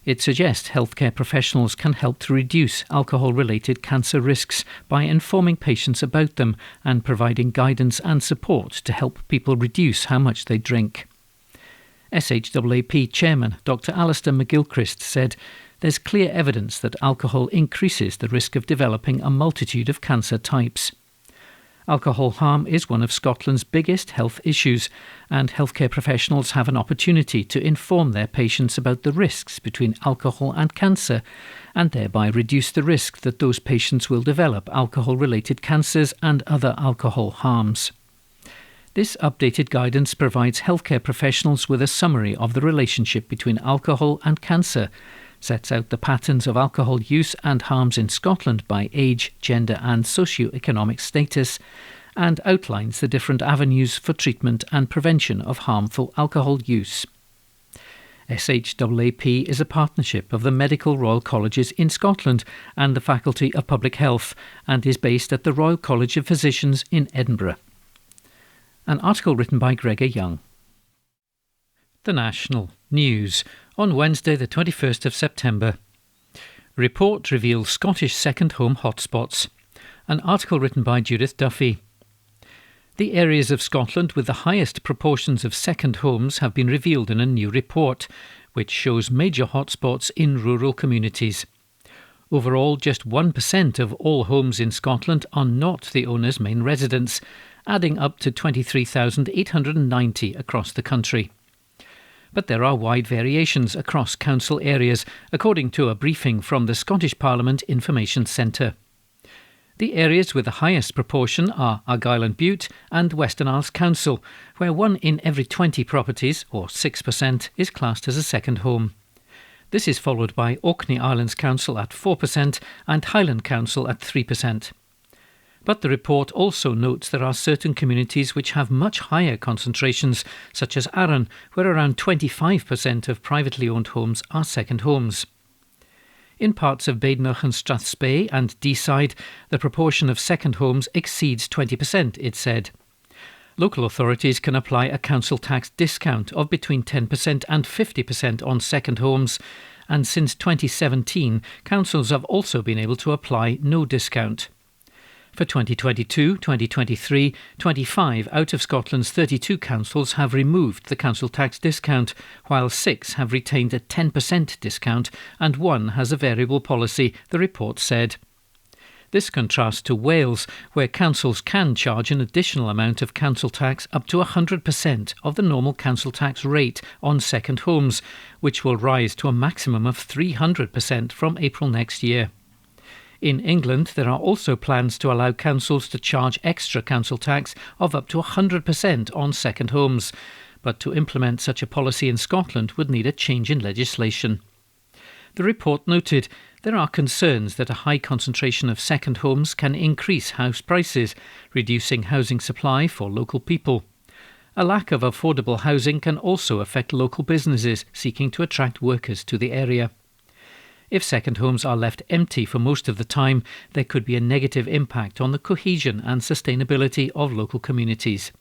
Speaker 6: It suggests healthcare professionals can help to reduce alcohol-related cancer risks by informing patients about them and providing guidance and support to help people reduce how much they drink. SHAAP Chairman Dr Alistair McGilchrist said, "There's clear evidence that alcohol increases the risk of developing a multitude of cancer types." Alcohol harm is one of Scotland's biggest health issues, and healthcare professionals have an opportunity to inform their patients about the risks between alcohol and cancer, and thereby reduce the risk that those patients will develop alcohol-related cancers and other alcohol harms. This updated guidance provides healthcare professionals with a summary of the relationship between alcohol and cancer, sets out the patterns of alcohol use and harms in Scotland by age, gender and socio-economic status, and outlines the different avenues for treatment and prevention of harmful alcohol use. SHAAP is a partnership of the Medical Royal Colleges in Scotland and the Faculty of Public Health, and is based at the Royal College of Physicians in Edinburgh. An article written by Gregor Young. The National News on Wednesday the 21st of September. Report reveals Scottish second home hotspots. An article written by Judith Duffy. The areas of Scotland with the highest proportions of second homes have been revealed in a new report, which shows major hotspots in rural communities. Overall, just 1% of all homes in Scotland are not the owner's main residence, adding up to 23,890 across the country. But there are wide variations across council areas, according to a briefing from the Scottish Parliament Information Centre. The areas with the highest proportion are Argyll and Bute and Western Isles Council, where 1 in every 20 properties, or 6%, is classed as a second home. This is followed by Orkney Islands Council at 4% and Highland Council at 3%. But the report also notes there are certain communities which have much higher concentrations, such as Arran, where around 25% of privately owned homes are second homes. In parts of Badenoch and Strathspey and Deeside, the proportion of second homes exceeds 20%, it said. Local authorities can apply a council tax discount of between 10% and 50% on second homes, and since 2017, councils have also been able to apply no discount. For 2022, 2023, 25 out of Scotland's 32 councils have removed the council tax discount, while 6 have retained a 10% discount and 1 has a variable policy, the report said. This contrasts to Wales, where councils can charge an additional amount of council tax up to 100% of the normal council tax rate on second homes, which will rise to a maximum of 300% from April next year. In England, there are also plans to allow councils to charge extra council tax of up to 100% on second homes, but to implement such a policy in Scotland would need a change in legislation. The report noted there are concerns that a high concentration of second homes can increase house prices, reducing housing supply for local people. A lack of affordable housing can also affect local businesses seeking to attract workers to the area. If second homes are left empty for most of the time, there could be a negative impact on the cohesion and sustainability of local communities.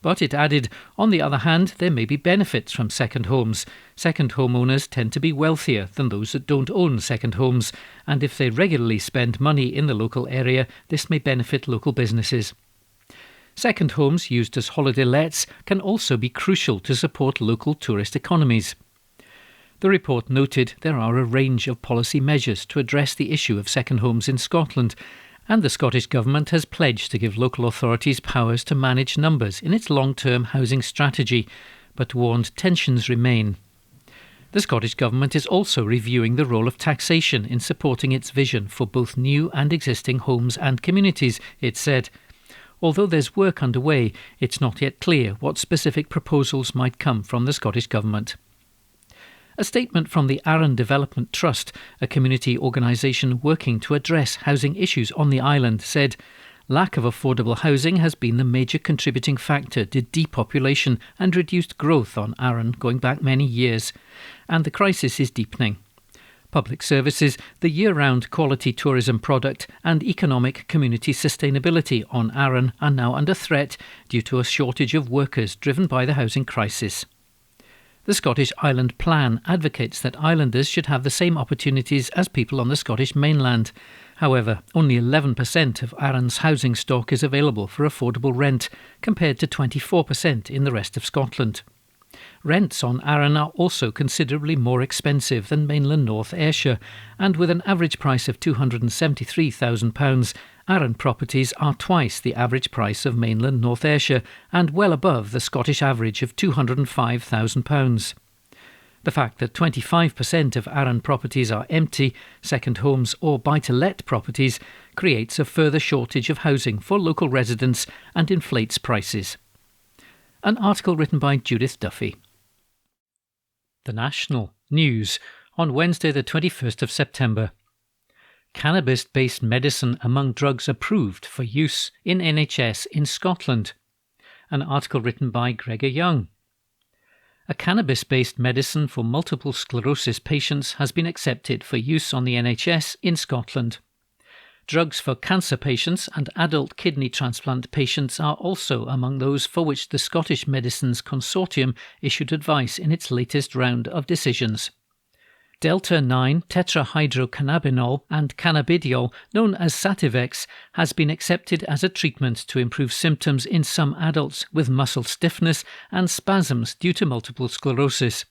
Speaker 6: But it added, on the other hand, there may be benefits from second homes. Second homeowners tend to be wealthier than those that don't own second homes, and if they regularly spend money in the local area, this may benefit local businesses. Second homes used as holiday lets can also be crucial to support local tourist economies. The report noted there are a range of policy measures to address the issue of second homes in Scotland, and the Scottish Government has pledged to give local authorities powers to manage numbers in its long-term housing strategy, but warned tensions remain. The Scottish Government is also reviewing the role of taxation in supporting its vision for both new and existing homes and communities, it said. Although there's work underway, it's not yet clear what specific proposals might come from the Scottish Government. A statement from the Arran Development Trust, a community organisation working to address housing issues on the island, said, "Lack of affordable housing has been the major contributing factor to depopulation and reduced growth on Arran going back many years, and the crisis is deepening. Public services, the year-round quality tourism product and economic community sustainability on Arran are now under threat due to a shortage of workers driven by the housing crisis." The Scottish Island Plan advocates that islanders should have the same opportunities as people on the Scottish mainland. However, only 11% of Arran's housing stock is available for affordable rent, compared to 24% in the rest of Scotland. Rents on Arran are also considerably more expensive than mainland North Ayrshire, and with an average price of £273,000, Arran properties are twice the average price of mainland North Ayrshire and well above the Scottish average of £205,000. The fact that 25% of Arran properties are empty, second homes or buy-to-let properties creates a further shortage of housing for local residents and inflates prices. An article written by Judith Duffy. The National News on Wednesday the 21st of September. Cannabis-based medicine among drugs approved for use in NHS in Scotland. An article written by Gregor Young. A cannabis-based medicine for multiple sclerosis patients has been accepted for use on the NHS in Scotland. Drugs for cancer patients and adult kidney transplant patients are also among those for which the Scottish Medicines Consortium issued advice in its latest round of decisions. Delta-9 tetrahydrocannabinol and cannabidiol, known as Sativex, has been accepted as a treatment to improve symptoms in some adults with muscle stiffness and spasms due to multiple sclerosis.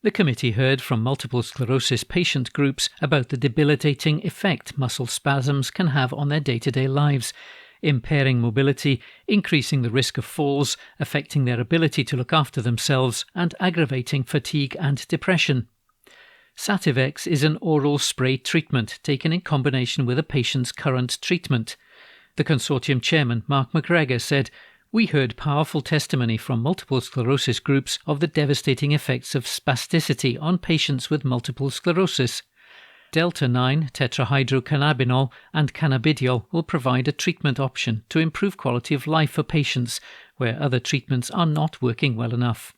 Speaker 6: The committee heard from multiple sclerosis patient groups about the debilitating effect muscle spasms can have on their day-to-day lives, impairing mobility, increasing the risk of falls, affecting their ability to look after themselves, and aggravating fatigue and depression. Sativex is an oral spray treatment taken in combination with a patient's current treatment. The consortium chairman, Mark McGregor, said, "We heard powerful testimony from multiple sclerosis groups of the devastating effects of spasticity on patients with multiple sclerosis. Delta-9 tetrahydrocannabinol and cannabidiol will provide a treatment option to improve quality of life for patients where other treatments are not working well enough."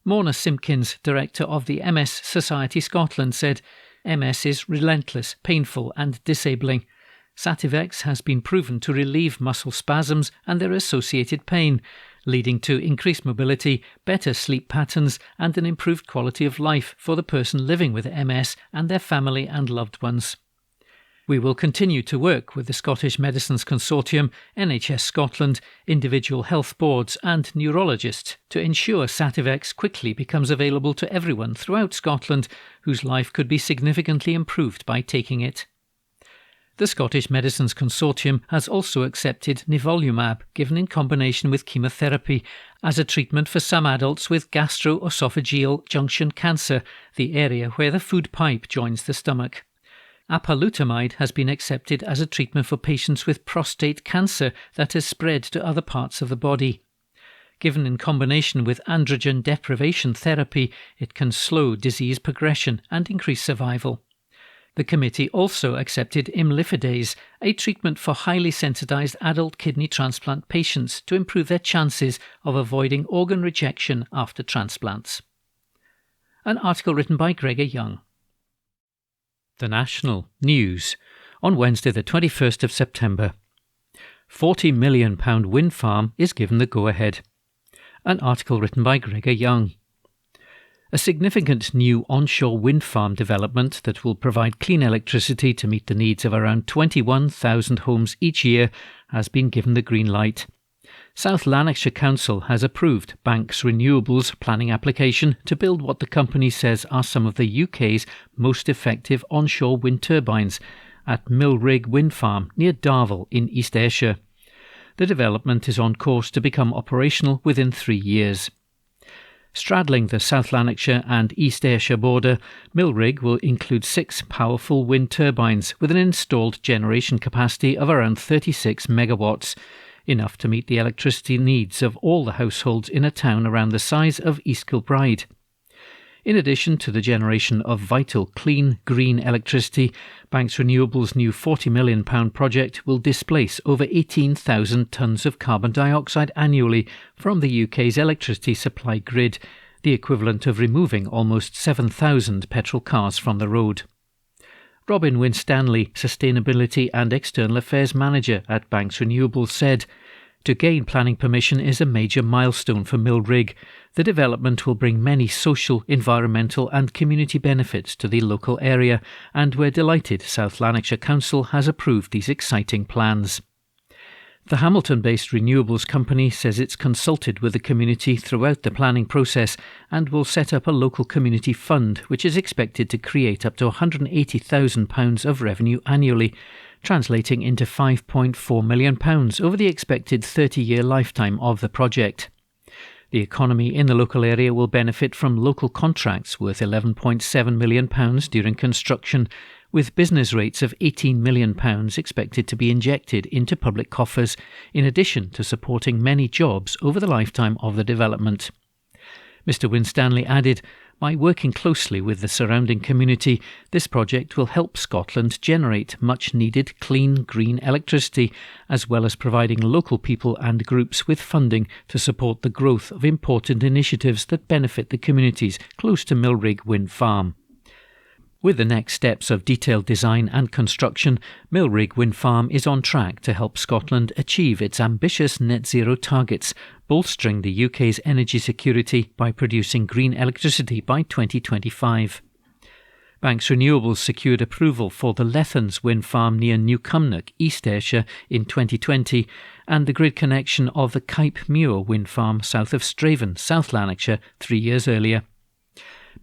Speaker 6: Morna Simpkins, director of the MS Society Scotland, said, "MS is relentless, painful and disabling. Sativex has been proven to relieve muscle spasms and their associated pain, leading to increased mobility, better sleep patterns and an improved quality of life for the person living with MS and their family and loved ones. We will continue to work with the Scottish Medicines Consortium, NHS Scotland, individual health boards and neurologists to ensure Sativex quickly becomes available to everyone throughout Scotland whose life could be significantly improved by taking it." The Scottish Medicines Consortium has also accepted nivolumab, given in combination with chemotherapy, as a treatment for some adults with gastroesophageal junction cancer, the area where the food pipe joins the stomach. Apalutamide has been accepted as a treatment for patients with prostate cancer that has spread to other parts of the body. Given in combination with androgen deprivation therapy, it can slow disease progression and increase survival. The committee also accepted imlifidase, a treatment for highly sensitised adult kidney transplant patients to improve their chances of avoiding organ rejection after transplants. An article written by Gregor Young. The National News on Wednesday the 21st of September. £40 million wind farm is given the go-ahead. An article written by Gregor Young. A significant new onshore wind farm development that will provide clean electricity to meet the needs of around 21,000 homes each year has been given the green light. South Lanarkshire Council has approved Banks Renewables' planning application to build what the company says are some of the UK's most effective onshore wind turbines at Millrig Wind Farm near Darvel in East Ayrshire. The development is on course to become operational within 3 years. Straddling the South Lanarkshire and East Ayrshire border, Millrig will include 6 powerful wind turbines with an installed generation capacity of around 36 megawatts, enough to meet the electricity needs of all the households in a town around the size of East Kilbride. In addition to the generation of vital, clean, green electricity, Banks Renewables' new £40 million project will displace over 18,000 tonnes of carbon dioxide annually from the UK's electricity supply grid, the equivalent of removing almost 7,000 petrol cars from the road. Robin Winstanley, Sustainability and External Affairs Manager at Banks Renewables, said, "To gain planning permission is a major milestone for Millrig. The development will bring many social, environmental and community benefits to the local area, and we're delighted South Lanarkshire Council has approved these exciting plans." The Hamilton-based renewables company says it's consulted with the community throughout the planning process and will set up a local community fund which is expected to create up to £180,000 of revenue annually, translating into £5.4 million over the expected 30-year lifetime of the project. The economy in the local area will benefit from local contracts worth £11.7 million during construction, with business rates of £18 million expected to be injected into public coffers, in addition to supporting many jobs over the lifetime of the development. Mr Winstanley added, "By working closely with the surrounding community, this project will help Scotland generate much-needed clean, green electricity, as well as providing local people and groups with funding to support the growth of important initiatives that benefit the communities close to Millrig Wind Farm." With the next steps of detailed design and construction, Millrig Wind Farm is on track to help Scotland achieve its ambitious net zero targets, bolstering the UK's energy security by producing green electricity by 2025. Banks Renewables secured approval for the Lethans wind farm near Newcumnock, East Ayrshire in 2020, and the grid connection of the Kype Muir wind farm south of Straven, South Lanarkshire, 3 years earlier.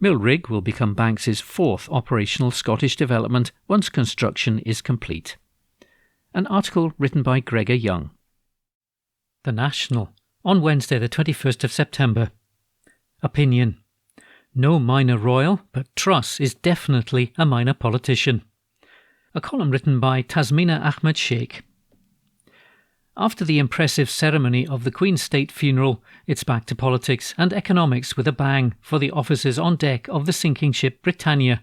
Speaker 6: Millrig will become Banks' fourth operational Scottish development once construction is complete. An article written by Gregor Young. The National, on Wednesday the 21st of September. Opinion. No minor royal, but Truss is definitely a minor politician. A column written by Tasmina Ahmed Sheikh. After the impressive ceremony of the Queen's state funeral, it's back to politics and economics with a bang for the officers on deck of the sinking ship Britannia.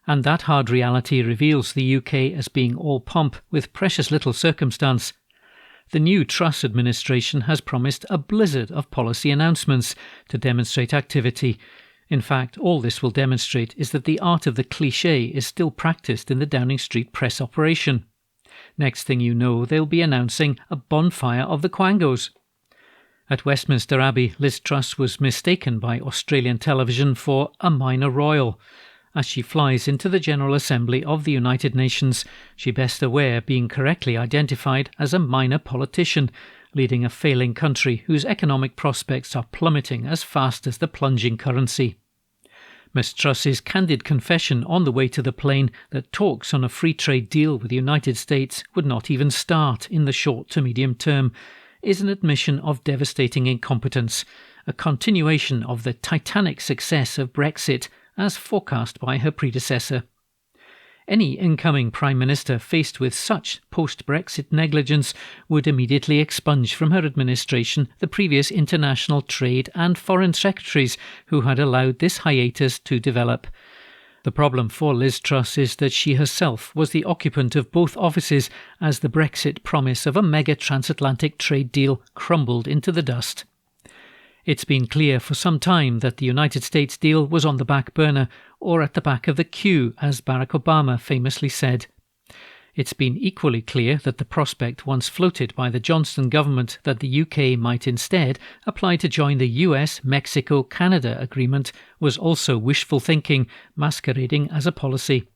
Speaker 6: And that hard reality reveals the UK as being all pomp with precious little circumstance. The new Truss administration has promised a blizzard of policy announcements to demonstrate activity. In fact, all this will demonstrate is that the art of the cliché is still practised in the Downing Street press operation. Next thing you know, they'll be announcing a bonfire of the Quangos. At Westminster Abbey, Liz Truss was mistaken by Australian television for a minor royal. As she flies into the General Assembly of the United Nations, she best aware being correctly identified as a minor politician, leading a failing country whose economic prospects are plummeting as fast as the plunging currency. Miss Truss's candid confession on the way to the plane that talks on a free trade deal with the United States would not even start in the short to medium term is an admission of devastating incompetence, a continuation of the titanic success of Brexit as forecast by her predecessor. Any incoming Prime Minister faced with such post-Brexit negligence would immediately expunge from her administration the previous international trade and foreign secretaries who had allowed this hiatus to develop. The problem for Liz Truss is that she herself was the occupant of both offices as the Brexit promise of a mega transatlantic trade deal crumbled into the dust. It's been clear for some time that the United States deal was on the back burner, or at the back of the queue, as Barack Obama famously said. It's been equally clear that the prospect once floated by the Johnson government that the UK might instead apply to join the US-Mexico-Canada agreement was also wishful thinking, masquerading as a policy.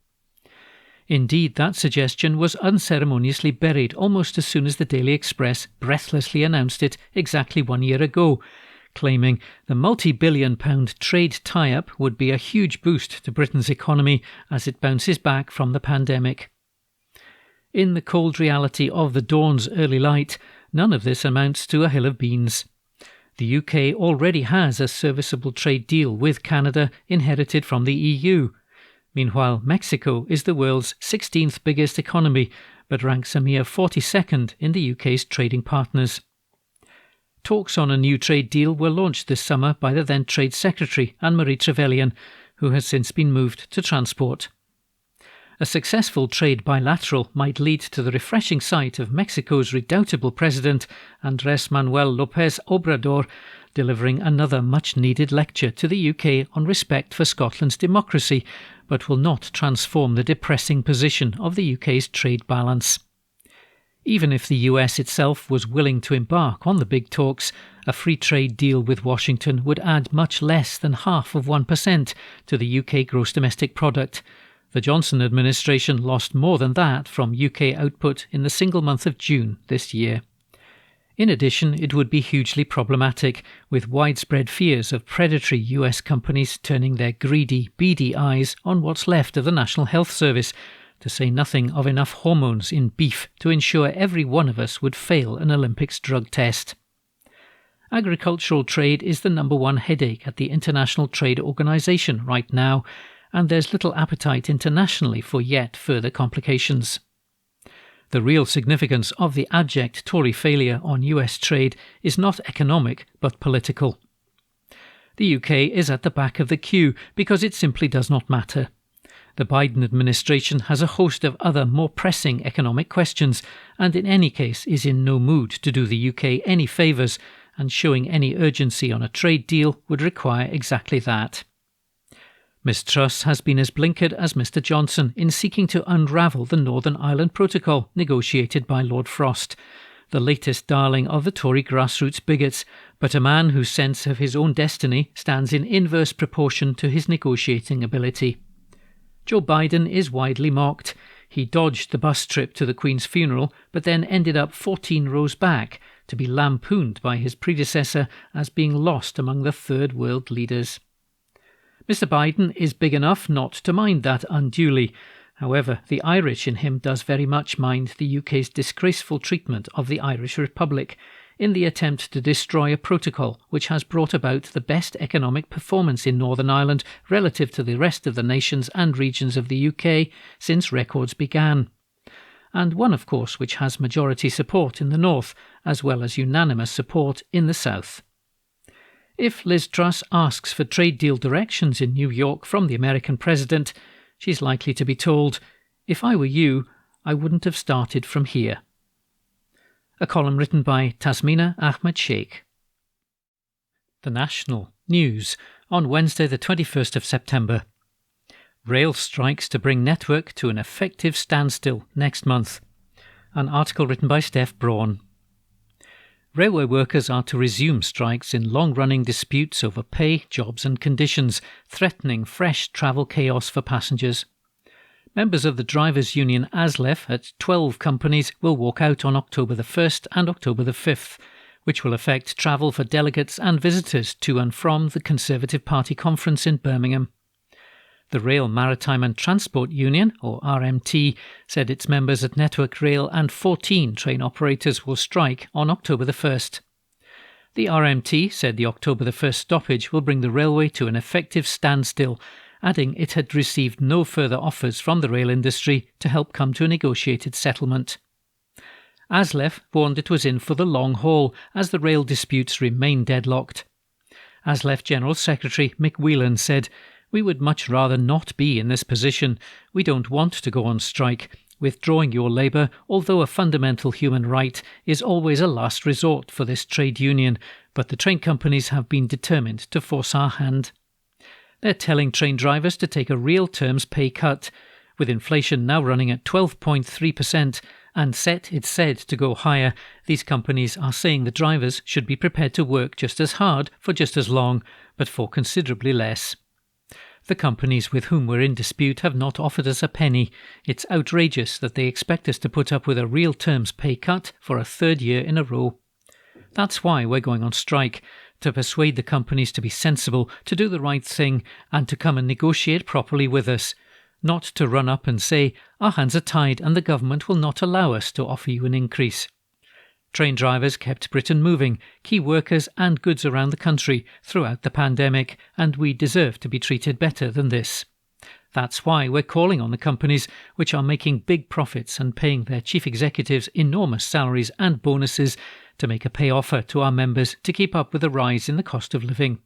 Speaker 6: Indeed, that suggestion was unceremoniously buried almost as soon as the Daily Express breathlessly announced it exactly 1 year ago, claiming the multi-billion-pound trade tie-up would be a huge boost to Britain's economy as it bounces back from the pandemic. In the cold reality of the dawn's early light, none of this amounts to a hill of beans. The UK already has a serviceable trade deal with Canada inherited from the EU. Meanwhile, Mexico is the world's 16th biggest economy, but ranks a mere 42nd in the UK's trading partners. Talks on a new trade deal were launched this summer by the then Trade Secretary, Anne-Marie Trevelyan, who has since been moved to Transport. A successful trade bilateral might lead to the refreshing sight of Mexico's redoubtable president, Andrés Manuel López Obrador, delivering another much-needed lecture to the UK on respect for Scotland's democracy, but will not transform the depressing position of the UK's trade balance. Even if the US itself was willing to embark on the big talks, a free trade deal with Washington would add much less than 0.5% to the UK gross domestic product. The Johnson administration lost more than that from UK output in the single month of June this year. In addition, it would be hugely problematic, with widespread fears of predatory US companies turning their greedy, beady eyes on what's left of the National Health Service, to say nothing of enough hormones in beef to ensure every one of us would fail an Olympics drug test. Agricultural trade is the number one headache at the International Trade Organization right now, and there's little appetite internationally for yet further complications. The real significance of the abject Tory failure on US trade is not economic but political. The UK is at the back of the queue because it simply does not matter. The Biden administration has a host of other more pressing economic questions and in any case is in no mood to do the UK any favours, and showing any urgency on a trade deal would require exactly that. Miss Truss has been as blinkered as Mr Johnson in seeking to unravel the Northern Ireland Protocol negotiated by Lord Frost, the latest darling of the Tory grassroots bigots, but a man whose sense of his own destiny stands in inverse proportion to his negotiating ability. Joe Biden is widely mocked. He dodged the bus trip to the Queen's funeral, but then ended up 14 rows back, to be lampooned by his predecessor as being lost among the third world leaders. Mr Biden is big enough not to mind that unduly. However, the Irish in him does very much mind the UK's disgraceful treatment of the Irish Republic in the attempt to destroy a protocol which has brought about the best economic performance in Northern Ireland relative to the rest of the nations and regions of the UK since records began. And one, of course, which has majority support in the north as well as unanimous support in the south. If Liz Truss asks for trade deal directions in New York from the American president, she's likely to be told, "If I were you, I wouldn't have started from here." A column written by Tasmina Ahmed Sheikh. The National News on Wednesday the 21st of September. Rail strikes to bring network to an effective standstill next month. An article written by Steph Braun. Railway workers are to resume strikes in long-running disputes over pay, jobs and conditions, threatening fresh travel chaos for passengers. Members of the drivers' union ASLEF at 12 companies will walk out on October the 1st and October the 5th, which will affect travel for delegates and visitors to and from the Conservative Party conference in Birmingham. The Rail Maritime and Transport Union, or RMT, said its members at Network Rail and 14 train operators will strike on October the 1st. The RMT said the October the 1st stoppage will bring the railway to an effective standstill, adding it had received no further offers from the rail industry to help come to a negotiated settlement. ASLEF warned it was in for the long haul as the rail disputes remain deadlocked. ASLEF General Secretary Mick Whelan said, "We would much rather not be in this position. We don't want to go on strike. Withdrawing your labour, although a fundamental human right, is always a last resort for this trade union, but the train companies have been determined to force our hand." They're telling train drivers to take a real terms pay cut. With inflation now running at 12.3% and it's said to go higher, these companies are saying the drivers should be prepared to work just as hard for just as long, but for considerably less. The companies with whom we're in dispute have not offered us a penny. It's outrageous that they expect us to put up with a real terms pay cut for a third year in a row. That's why we're going on strike, to persuade the companies to be sensible, to do the right thing, and to come and negotiate properly with us. Not to run up and say, "Our hands are tied and the government will not allow us to offer you an increase." Train drivers kept Britain moving, key workers and goods around the country throughout the pandemic, and we deserve to be treated better than this. That's why we're calling on the companies which are making big profits and paying their chief executives enormous salaries and bonuses to make a pay offer to our members to keep up with the rise in the cost of living.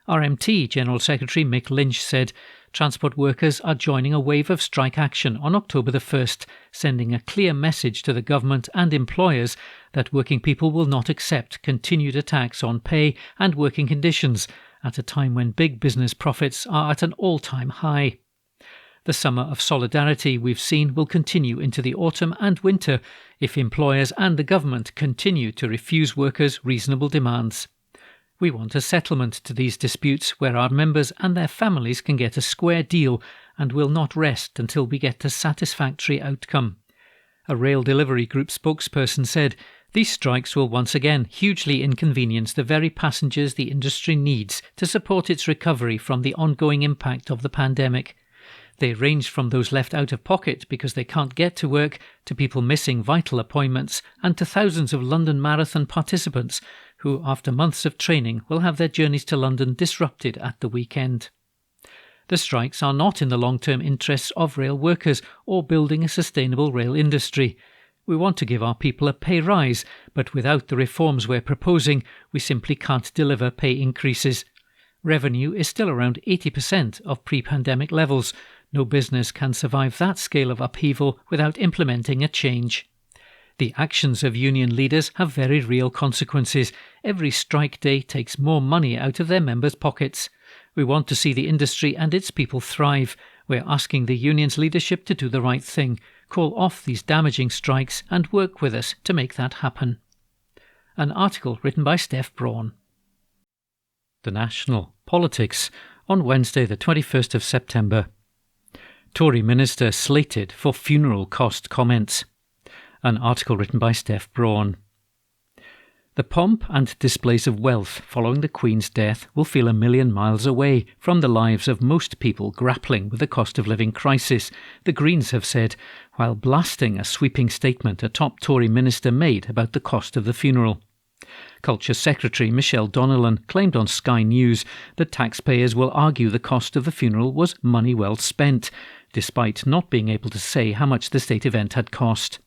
Speaker 6: RMT General Secretary Mick Lynch said, "Transport workers are joining a wave of strike action on October the 1st, sending a clear message to the government and employers that working people will not accept continued attacks on pay and working conditions at a time when big business profits are at an all-time high. The summer of solidarity we've seen will continue into the autumn and winter if employers and the government continue to refuse workers reasonable demands. We want a settlement to these disputes where our members and their families can get a square deal and will not rest until we get a satisfactory outcome." A rail delivery group spokesperson said, "These strikes will once again hugely inconvenience the very passengers the industry needs to support its recovery from the ongoing impact of the pandemic. They range from those left out of pocket because they can't get to work, to people missing vital appointments, and to thousands of London Marathon participants who, after months of training, will have their journeys to London disrupted at the weekend. The strikes are not in the long-term interests of rail workers or building a sustainable rail industry. We want to give our people a pay rise, but without the reforms we're proposing, we simply can't deliver pay increases. Revenue is still around 80% of pre-pandemic levels. No business can survive that scale of upheaval without implementing a change. The actions of union leaders have very real consequences. Every strike day takes more money out of their members' pockets. We want to see the industry and its people thrive. We're asking the union's leadership to do the right thing, call off these damaging strikes and work with us to make that happen. An article written by Steph Braun. The National Politics on Wednesday the 21st of September. Tory minister slated for funeral cost comments. An article written by Steph Braun. The pomp and displays of wealth following the Queen's death will feel a million miles away from the lives of most people grappling with the cost of living crisis, the Greens have said, while blasting a sweeping statement a top Tory minister made about the cost of the funeral. Culture Secretary Michelle Donnellan claimed on Sky News that taxpayers will argue the cost of the funeral was money well spent, despite not being able to say how much the state event had cost.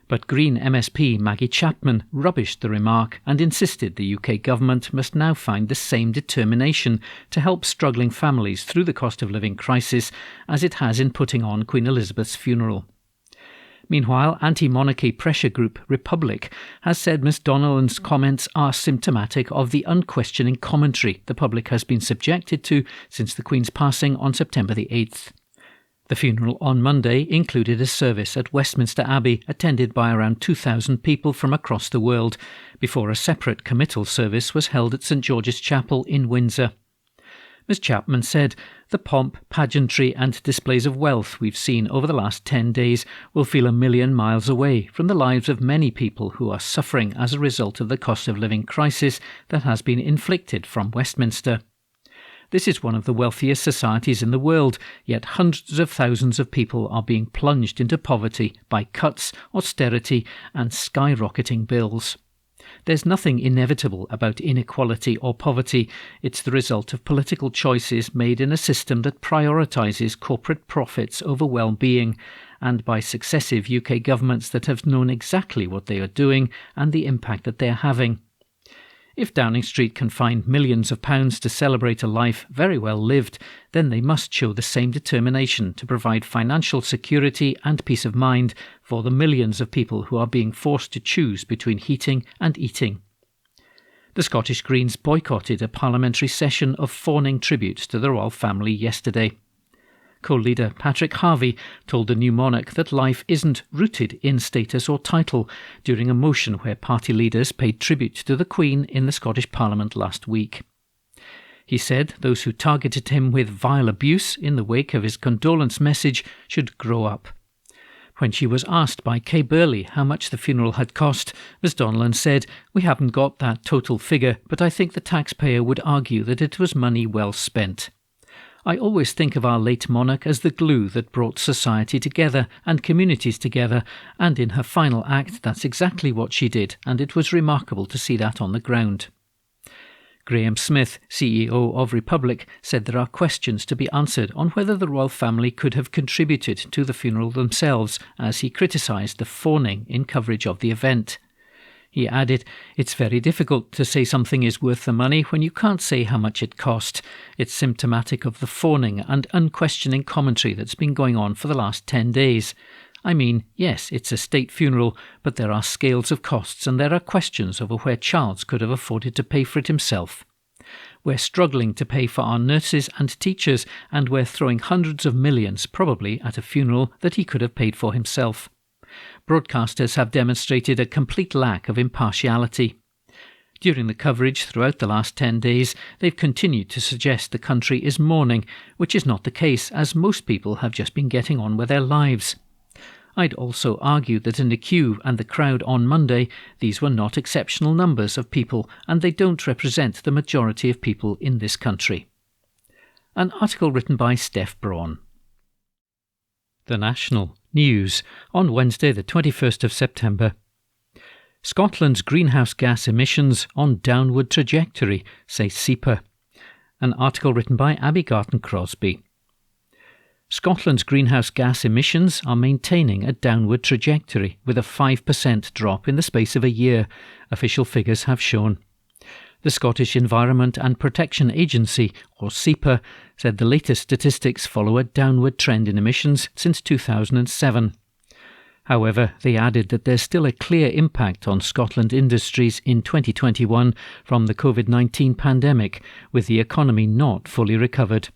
Speaker 6: But Green MSP Maggie Chapman rubbished the remark and insisted the UK government must now find the same determination to help struggling families through the cost of living crisis as it has in putting on Queen Elizabeth's funeral. Meanwhile, anti-monarchy pressure group Republic has said Ms Donnellan's comments are symptomatic of the unquestioning commentary the public has been subjected to since the Queen's passing on September the 8th. The funeral on Monday included a service at Westminster Abbey attended by around 2,000 people from across the world, before a separate committal service was held at St George's Chapel in Windsor. Ms Chapman said, "The pomp, pageantry and displays of wealth we've seen over the last 10 days will feel a million miles away from the lives of many people who are suffering as a result of the cost of living crisis that has been inflicted from Westminster. This is one of the wealthiest societies in the world, yet hundreds of thousands of people are being plunged into poverty by cuts, austerity and skyrocketing bills. There's nothing inevitable about inequality or poverty. It's the result of political choices made in a system that prioritises corporate profits over well-being, and by successive UK governments that have known exactly what they are doing and the impact that they are having. If Downing Street can find millions of pounds to celebrate a life very well lived, then they must show the same determination to provide financial security and peace of mind for the millions of people who are being forced to choose between heating and eating." The Scottish Greens boycotted a parliamentary session of fawning tributes to the royal family yesterday. Co-leader Patrick Harvey told the new monarch that life isn't rooted in status or title during a motion where party leaders paid tribute to the Queen in the Scottish Parliament last week. He said those who targeted him with vile abuse in the wake of his condolence message should grow up. When she was asked by Kay Burley how much the funeral had cost, Ms Donnellan said, "We haven't got that total figure, but I think the taxpayer would argue that it was money well spent. I always think of our late monarch as the glue that brought society together and communities together, and in her final act that's exactly what she did, and it was remarkable to see that on the ground." Graham Smith, CEO of Republic, said there are questions to be answered on whether the royal family could have contributed to the funeral themselves, as he criticised the fawning in coverage of the event. He added, "It's very difficult to say something is worth the money when you can't say how much it cost. It's symptomatic of the fawning and unquestioning commentary that's been going on for the last 10 days. I mean, yes, it's a state funeral, but there are scales of costs and there are questions over where Charles could have afforded to pay for it himself. We're struggling to pay for our nurses and teachers, and we're throwing hundreds of millions, probably, at a funeral that he could have paid for himself. Broadcasters have demonstrated a complete lack of impartiality. During the coverage throughout the last 10 days, they've continued to suggest the country is mourning, which is not the case, as most people have just been getting on with their lives. I'd also argue that in the queue and the crowd on Monday, these were not exceptional numbers of people, and they don't represent the majority of people in this country." An article written by Steph Braun. The National News on Wednesday the 21st of September. Scotland's greenhouse gas emissions on downward trajectory, says SEPA. An article written by Abby Garton-Crosby. Scotland's greenhouse gas emissions are maintaining a downward trajectory with a 5% drop in the space of a year, official figures have shown. The Scottish Environment and Protection Agency, or SEPA, said the latest statistics follow a downward trend in emissions since 2007. However, they added that there's still a clear impact on Scotland industries in 2021 from the COVID-19 pandemic, with the economy not fully recovered.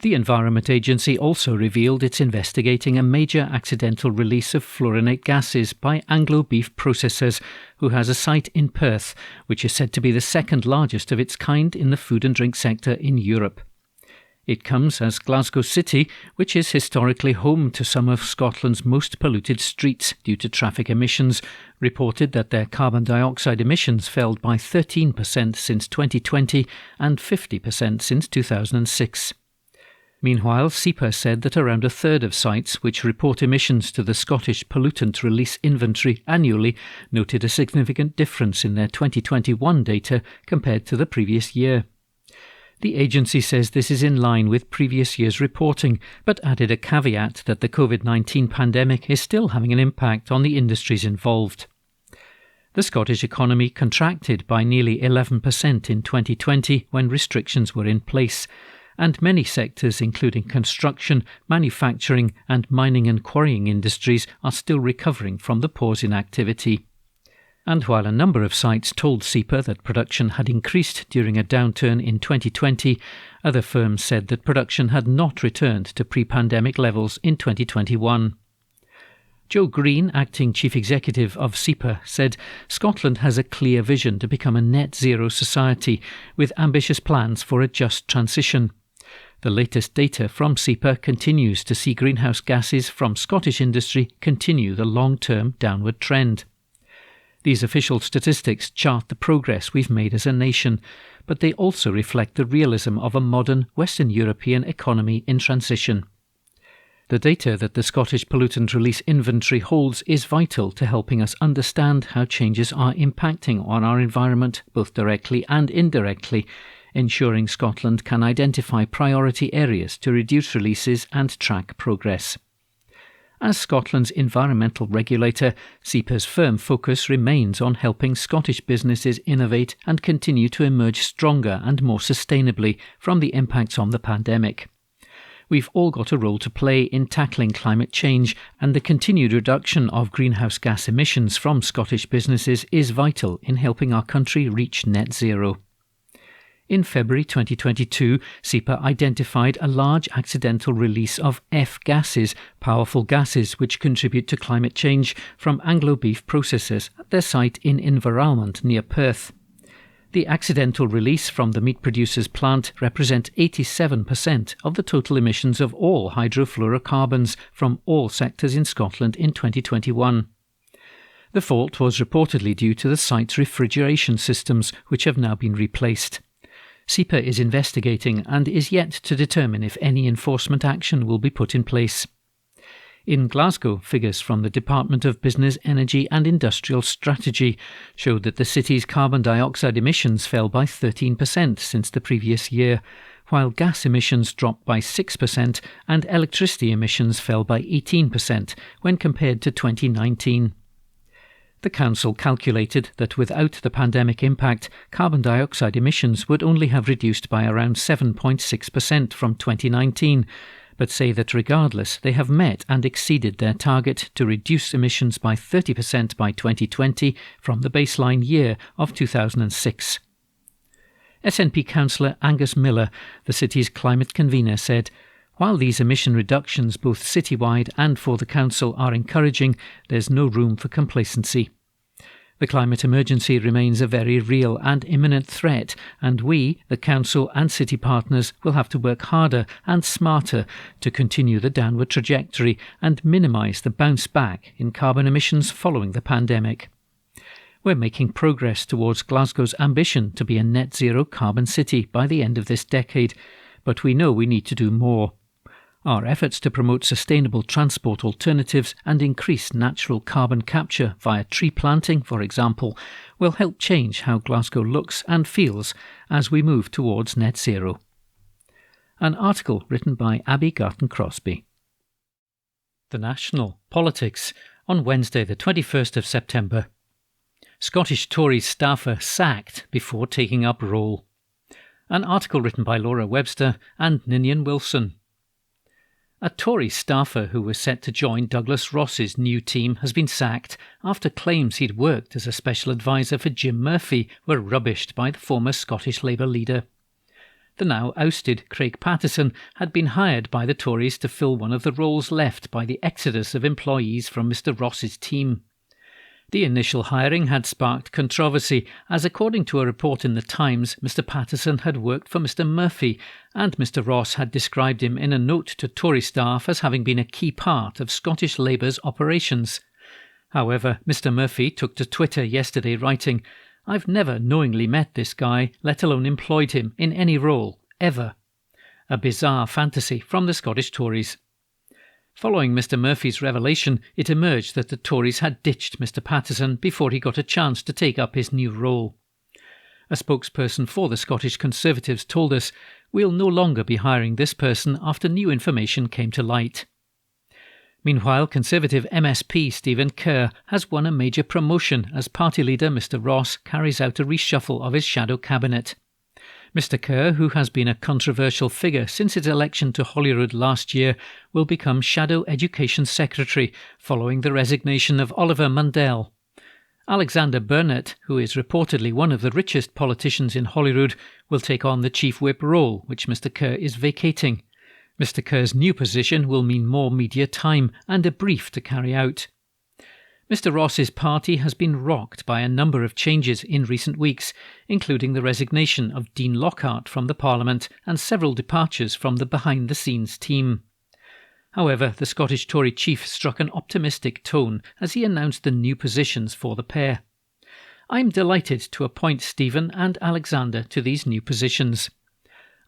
Speaker 6: The Environment Agency also revealed it's investigating a major accidental release of fluorinate gases by Anglo beef processors, who has a site in Perth, which is said to be the second largest of its kind in the food and drink sector in Europe. It comes as Glasgow City, which is historically home to some of Scotland's most polluted streets due to traffic emissions, reported that their carbon dioxide emissions fell by 13% since 2020 and 50% since 2006. Meanwhile, SEPA said that around a third of sites which report emissions to the Scottish Pollutant Release Inventory annually noted a significant difference in their 2021 data compared to the previous year. The agency says this is in line with previous year's reporting, but added a caveat that the COVID-19 pandemic is still having an impact on the industries involved. The Scottish economy contracted by nearly 11% in 2020 when restrictions were in place, and many sectors, including construction, manufacturing and mining and quarrying industries, are still recovering from the pause in activity. And while a number of sites told SEPA that production had increased during a downturn in 2020, other firms said that production had not returned to pre-pandemic levels in 2021. Joe Green, acting chief executive of SEPA, said Scotland has a clear vision to become a net zero society with ambitious plans for a just transition. The latest data from SEPA continues to see greenhouse gases from Scottish industry continue the long-term downward trend. These official statistics chart the progress we've made as a nation, but they also reflect the realism of a modern Western European economy in transition. The data that the Scottish Pollutant Release Inventory holds is vital to helping us understand how changes are impacting on our environment, both directly and indirectly, ensuring Scotland can identify priority areas to reduce releases and track progress. As Scotland's environmental regulator, SEPA's firm focus remains on helping Scottish businesses innovate and continue to emerge stronger and more sustainably from the impacts on the pandemic. We've all got a role to play in tackling climate change, and the continued reduction of greenhouse gas emissions from Scottish businesses is vital in helping our country reach net zero. In February 2022, SEPA identified a large accidental release of F gases, powerful gases which contribute to climate change, from Anglo beef processors at their site in Inveralmond near Perth. The accidental release from the meat producer's plant represents 87% of the total emissions of all hydrofluorocarbons from all sectors in Scotland in 2021. The fault was reportedly due to the site's refrigeration systems, which have now been replaced. SEPA is investigating and is yet to determine if any enforcement action will be put in place. In Glasgow, figures from the Department of Business, Energy and Industrial Strategy showed that the city's carbon dioxide emissions fell by 13% since the previous year, while gas emissions dropped by 6% and electricity emissions fell by 18% when compared to 2019. The council calculated that without the pandemic impact, carbon dioxide emissions would only have reduced by around 7.6% from 2019, but say that regardless, they have met and exceeded their target to reduce emissions by 30% by 2020 from the baseline year of 2006. SNP councillor Angus Miller, the city's climate convener, said, "While these emission reductions both citywide and for the council are encouraging, there's no room for complacency. The climate emergency remains a very real and imminent threat, and we, the council and city partners, will have to work harder and smarter to continue the downward trajectory and minimise the bounce back in carbon emissions following the pandemic. We're making progress towards Glasgow's ambition to be a net zero carbon city by the end of this decade, but we know we need to do more. Our efforts to promote sustainable transport alternatives and increase natural carbon capture via tree planting, for example, will help change how Glasgow looks and feels as we move towards net zero. An article written by Abby Garton-Crosby. The National Politics on Wednesday the 21st of September. Scottish Tory staffer sacked before taking up role. An article written by Laura Webster and Ninian Wilson. A Tory staffer who was set to join Douglas Ross's new team has been sacked after claims he'd worked as a special advisor for Jim Murphy were rubbished by the former Scottish Labour leader. The now ousted Craig Pattison had been hired by the Tories to fill one of the roles left by the exodus of employees from Mr Ross's team. The initial hiring had sparked controversy as, according to a report in The Times, Mr Pattison had worked for Mr Murphy and Mr Ross had described him in a note to Tory staff as having been a key part of Scottish Labour's operations. However, Mr Murphy took to Twitter yesterday writing, "I've never knowingly met this guy, let alone employed him in any role, ever." A bizarre fantasy from the Scottish Tories. Following Mr Murphy's revelation, it emerged that the Tories had ditched Mr Pattison before he got a chance to take up his new role. A spokesperson for the Scottish Conservatives told us, "We'll no longer be hiring this person after new information came to light." Meanwhile, Conservative MSP Stephen Kerr has won a major promotion as party leader Mr Ross carries out a reshuffle of his shadow cabinet. Mr Kerr, who has been a controversial figure since his election to Holyrood last year, will become Shadow Education Secretary following the resignation of Oliver Mundell. Alexander Burnett, who is reportedly one of the richest politicians in Holyrood, will take on the Chief Whip role, which Mr Kerr is vacating. Mr Kerr's new position will mean more media time and a brief to carry out. Mr Ross's party has been rocked by a number of changes in recent weeks, including the resignation of Dean Lockhart from the Parliament and several departures from the behind-the-scenes team. However, the Scottish Tory chief struck an optimistic tone as he announced the new positions for the pair. "I'm delighted to appoint Stephen and Alexander to these new positions.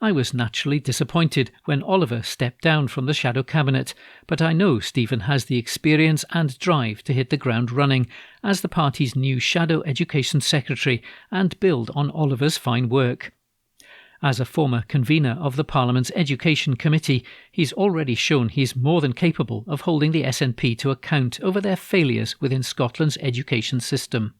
Speaker 6: I was naturally disappointed when Oliver stepped down from the Shadow Cabinet, but I know Stephen has the experience and drive to hit the ground running as the party's new Shadow Education Secretary and build on Oliver's fine work. As a former convener of the Parliament's Education Committee, he's already shown he's more than capable of holding the SNP to account over their failures within Scotland's education system.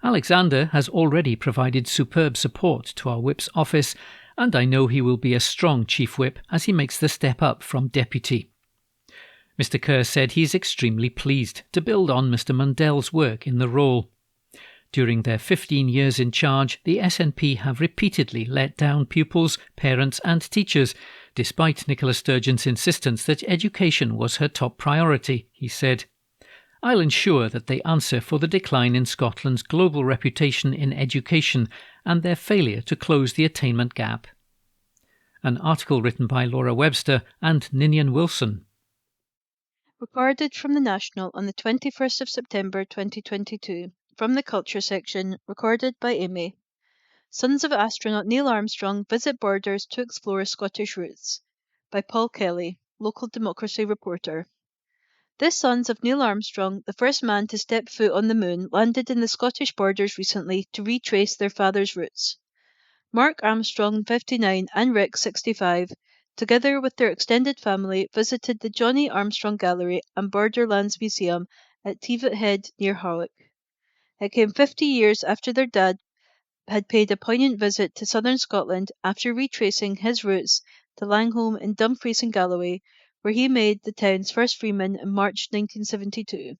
Speaker 6: Alexander has already provided superb support to our Whip's office, and I know he will be a strong Chief Whip as he makes the step up from Deputy." Mr Kerr said he is extremely pleased to build on Mr Mundell's work in the role. During their 15 years in charge, the SNP have repeatedly let down pupils, parents and teachers, despite Nicola Sturgeon's insistence that education was her top priority, he said. "I'll ensure that they answer for the decline in Scotland's global reputation in education and their failure to close the attainment gap." An article written by Laura Webster and Ninian Wilson.
Speaker 5: Recorded from the National on the 21st of September 2022. From the Culture section, recorded by Amy. Sons of astronaut Neil Armstrong visit borders to explore Scottish roots. By Paul Kelly, local democracy reporter. The sons of Neil Armstrong, the first man to step foot on the moon, landed in the Scottish borders recently to retrace their father's roots. Mark Armstrong, 59, and Rick, 65, together with their extended family, visited the Johnny Armstrong Gallery and Borderlands Museum at Teviot Head near Hawick. It came 50 years after their dad had paid a poignant visit to southern Scotland after retracing his roots to Langholm in Dumfries and Galloway, where he made the town's first freeman in March 1972.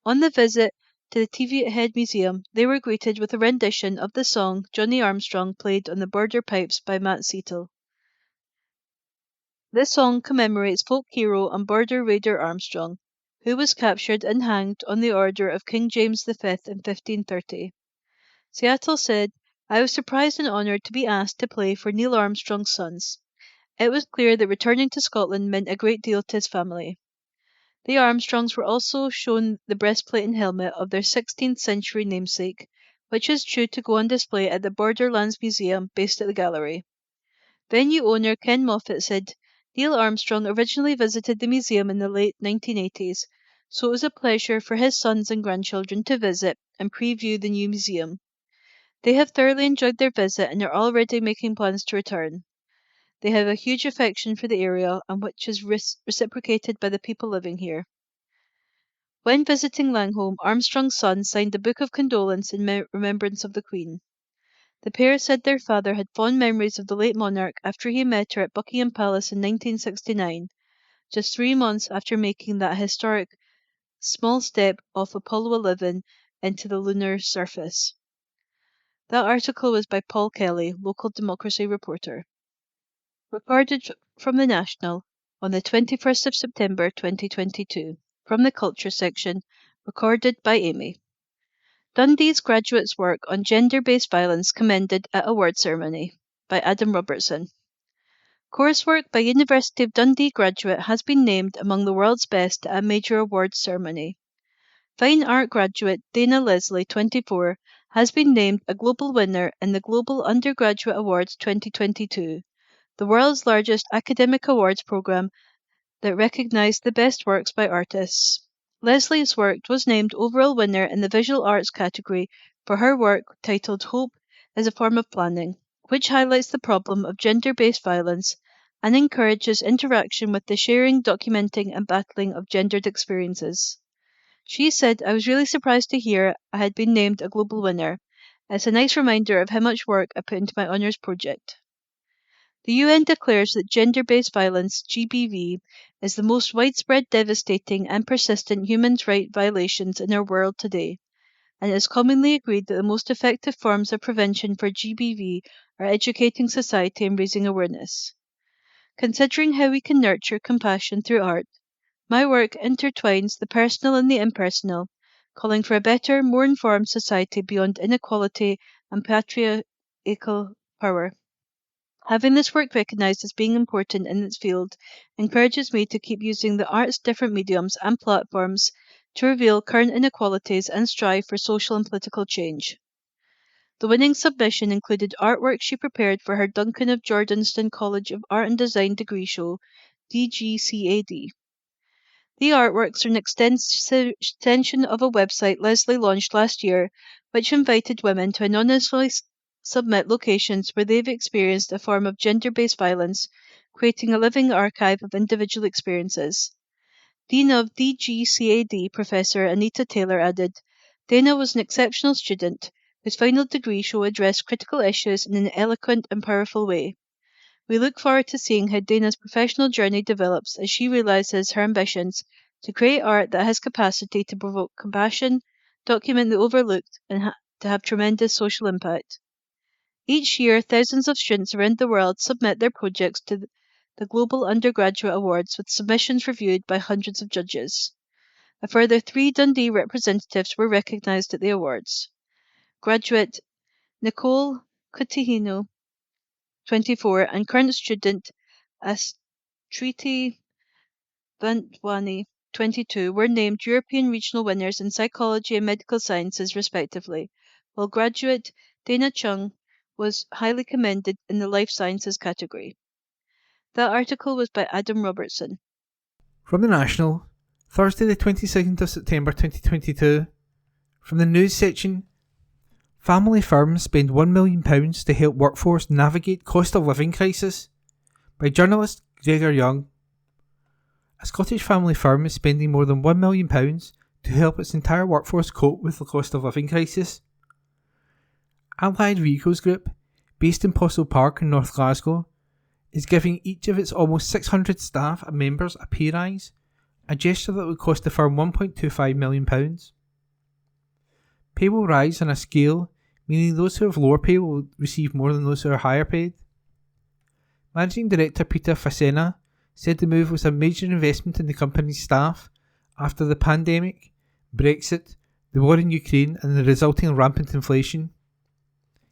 Speaker 5: On the visit to the Teviot Head Museum, they were greeted with a rendition of the song Johnny Armstrong played on the border pipes by Matt Seatle. This song commemorates folk hero and border raider Armstrong, who was captured and hanged on the order of King James V in 1530. Seattle said, "I was surprised and honoured to be asked to play for Neil Armstrong's sons. It was clear that returning to Scotland meant a great deal to his family." The Armstrongs were also shown the breastplate and helmet of their 16th century namesake, which is due to go on display at the Borderlands Museum based at the gallery. Venue owner Ken Moffat said, Neil Armstrong originally visited the museum in the late 1980s, so it was a pleasure for his sons and grandchildren to visit and preview the new museum. They have thoroughly enjoyed their visit and are already making plans to return. They have a huge affection for the area, and which is reciprocated by the people living here. When visiting Langholm, Armstrong's son signed a book of condolence in remembrance of the Queen. The pair said their father had fond memories of the late monarch after he met her at Buckingham Palace in 1969, just 3 months after making that historic small step off Apollo 11 into the lunar surface. That article was by Paul Kelly, local democracy reporter. Recorded from the National on the 21st of September 2022. From the Culture section, recorded by Amy. Dundee's graduates' work on gender-based violence commended at award ceremony, by Adam Robertson. Coursework by University of Dundee graduate has been named among the world's best at a major awards ceremony. Fine art graduate Dana Leslie, 24, has been named a global winner in the Global Undergraduate Awards 2022, the world's largest academic awards program that recognised the best works by artists. Leslie's work was named overall winner in the visual arts category for her work titled Hope as a Form of Planning, which highlights the problem of gender-based violence and encourages interaction with the sharing, documenting and battling of gendered experiences. She said, "I was really surprised to hear I had been named a global winner. It's a nice reminder of how much work I put into my honours project." The UN declares that gender-based violence, GBV, is the most widespread, devastating and persistent human rights violations in our world today, and it is commonly agreed that the most effective forms of prevention for GBV are educating society and raising awareness. Considering how we can nurture compassion through art, my work intertwines the personal and the impersonal, calling for a better, more informed society beyond inequality and patriarchal power. Having this work recognised as being important in its field encourages me to keep using the art's different mediums and platforms to reveal current inequalities and strive for social and political change. The winning submission included artwork she prepared for her Duncan of Jordanston College of Art and Design degree show, DGCAD. The artworks are an extension of a website Leslie launched last year, which invited women to anonymously submit locations where they've experienced a form of gender-based violence, creating a living archive of individual experiences. Dean of DGCAD, Professor Anita Taylor, added, "Dana was an exceptional student, whose final degree show addressed critical issues in an eloquent and powerful way. We look forward to seeing how Dana's professional journey develops as she realises her ambitions to create art that has capacity to provoke compassion, document the overlooked, and to have tremendous social impact." Each year, thousands of students around the world submit their projects to the Global Undergraduate Awards, with submissions reviewed by hundreds of judges. A further 3 Dundee representatives were recognised at the awards. Graduate Nicole Cotihino, 24, and current student Astriti Bantwani, 22, were named European Regional Winners in Psychology and Medical Sciences, respectively, while graduate Dana Chung was highly commended in the Life Sciences category. That article was by Adam Robertson.
Speaker 4: From the National, Thursday the 22nd of September 2022. From the news section, family firms spend £1 million to help workforce navigate cost of living crisis, by journalist Gregor Young. A Scottish family firm is spending more than £1 million to help its entire workforce cope with the cost of living crisis. Allied Vehicles Group, based in Postle Park in North Glasgow, is giving each of its almost 600 staff and members a pay rise, a gesture that would cost the firm £1.25 million. Pay will rise on a scale, meaning those who have lower pay will receive more than those who are higher paid. Managing Director Peter Facena said the move was a major investment in the company's staff after the pandemic, Brexit, the war in Ukraine and the resulting rampant inflation.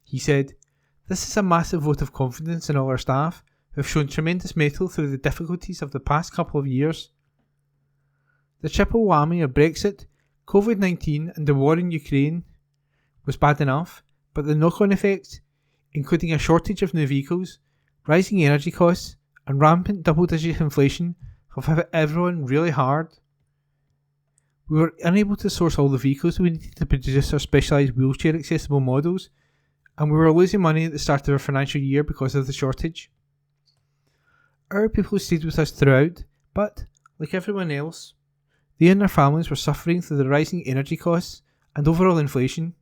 Speaker 4: He said, "This is a massive vote of confidence in all our staff, who have shown tremendous mettle through the difficulties of the past couple of years. The triple whammy of Brexit, COVID-19 and the war in Ukraine was bad enough, but the knock-on effects, including a shortage of new vehicles, rising energy costs and rampant double-digit inflation have hit everyone really hard. We were unable to source all the vehicles we needed to produce our specialised wheelchair accessible models, and we were losing money at the start of our financial year because of the shortage. Our people stayed with us throughout, but, like everyone else, they and their families were suffering through the rising energy costs and overall inflation.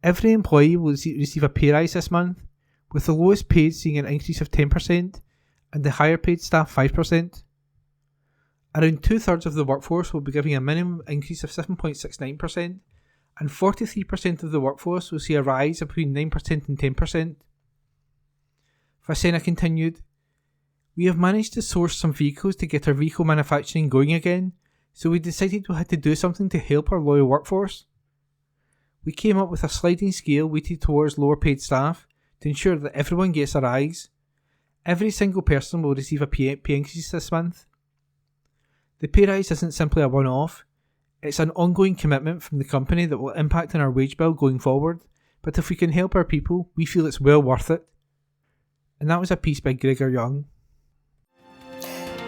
Speaker 4: Every employee will receive a pay rise this month, with the lowest paid seeing an increase of 10% and the higher paid staff 5%. Around 2/3 of the workforce will be giving a minimum increase of 7.69%, and 43% of the workforce will see a rise of between 9% and 10%. Vasena continued, "We have managed to source some vehicles to get our vehicle manufacturing going again, so we decided we had to do something to help our loyal workforce. We came up with a sliding scale weighted towards lower paid staff to ensure that everyone gets a rise. Every single person will receive a pay increase this month. The pay rise isn't simply a one-off, it's an ongoing commitment from the company that will impact on our wage bill going forward, but if we can help our people, we feel it's well worth it." And that was a piece by Gregor Young.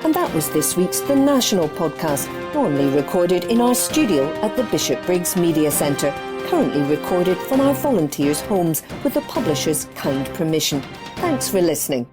Speaker 1: And that was this week's The National Podcast, normally recorded in our studio at the Bishopbriggs Media Centre, currently recorded from our volunteers' homes with the publisher's kind permission. Thanks for listening.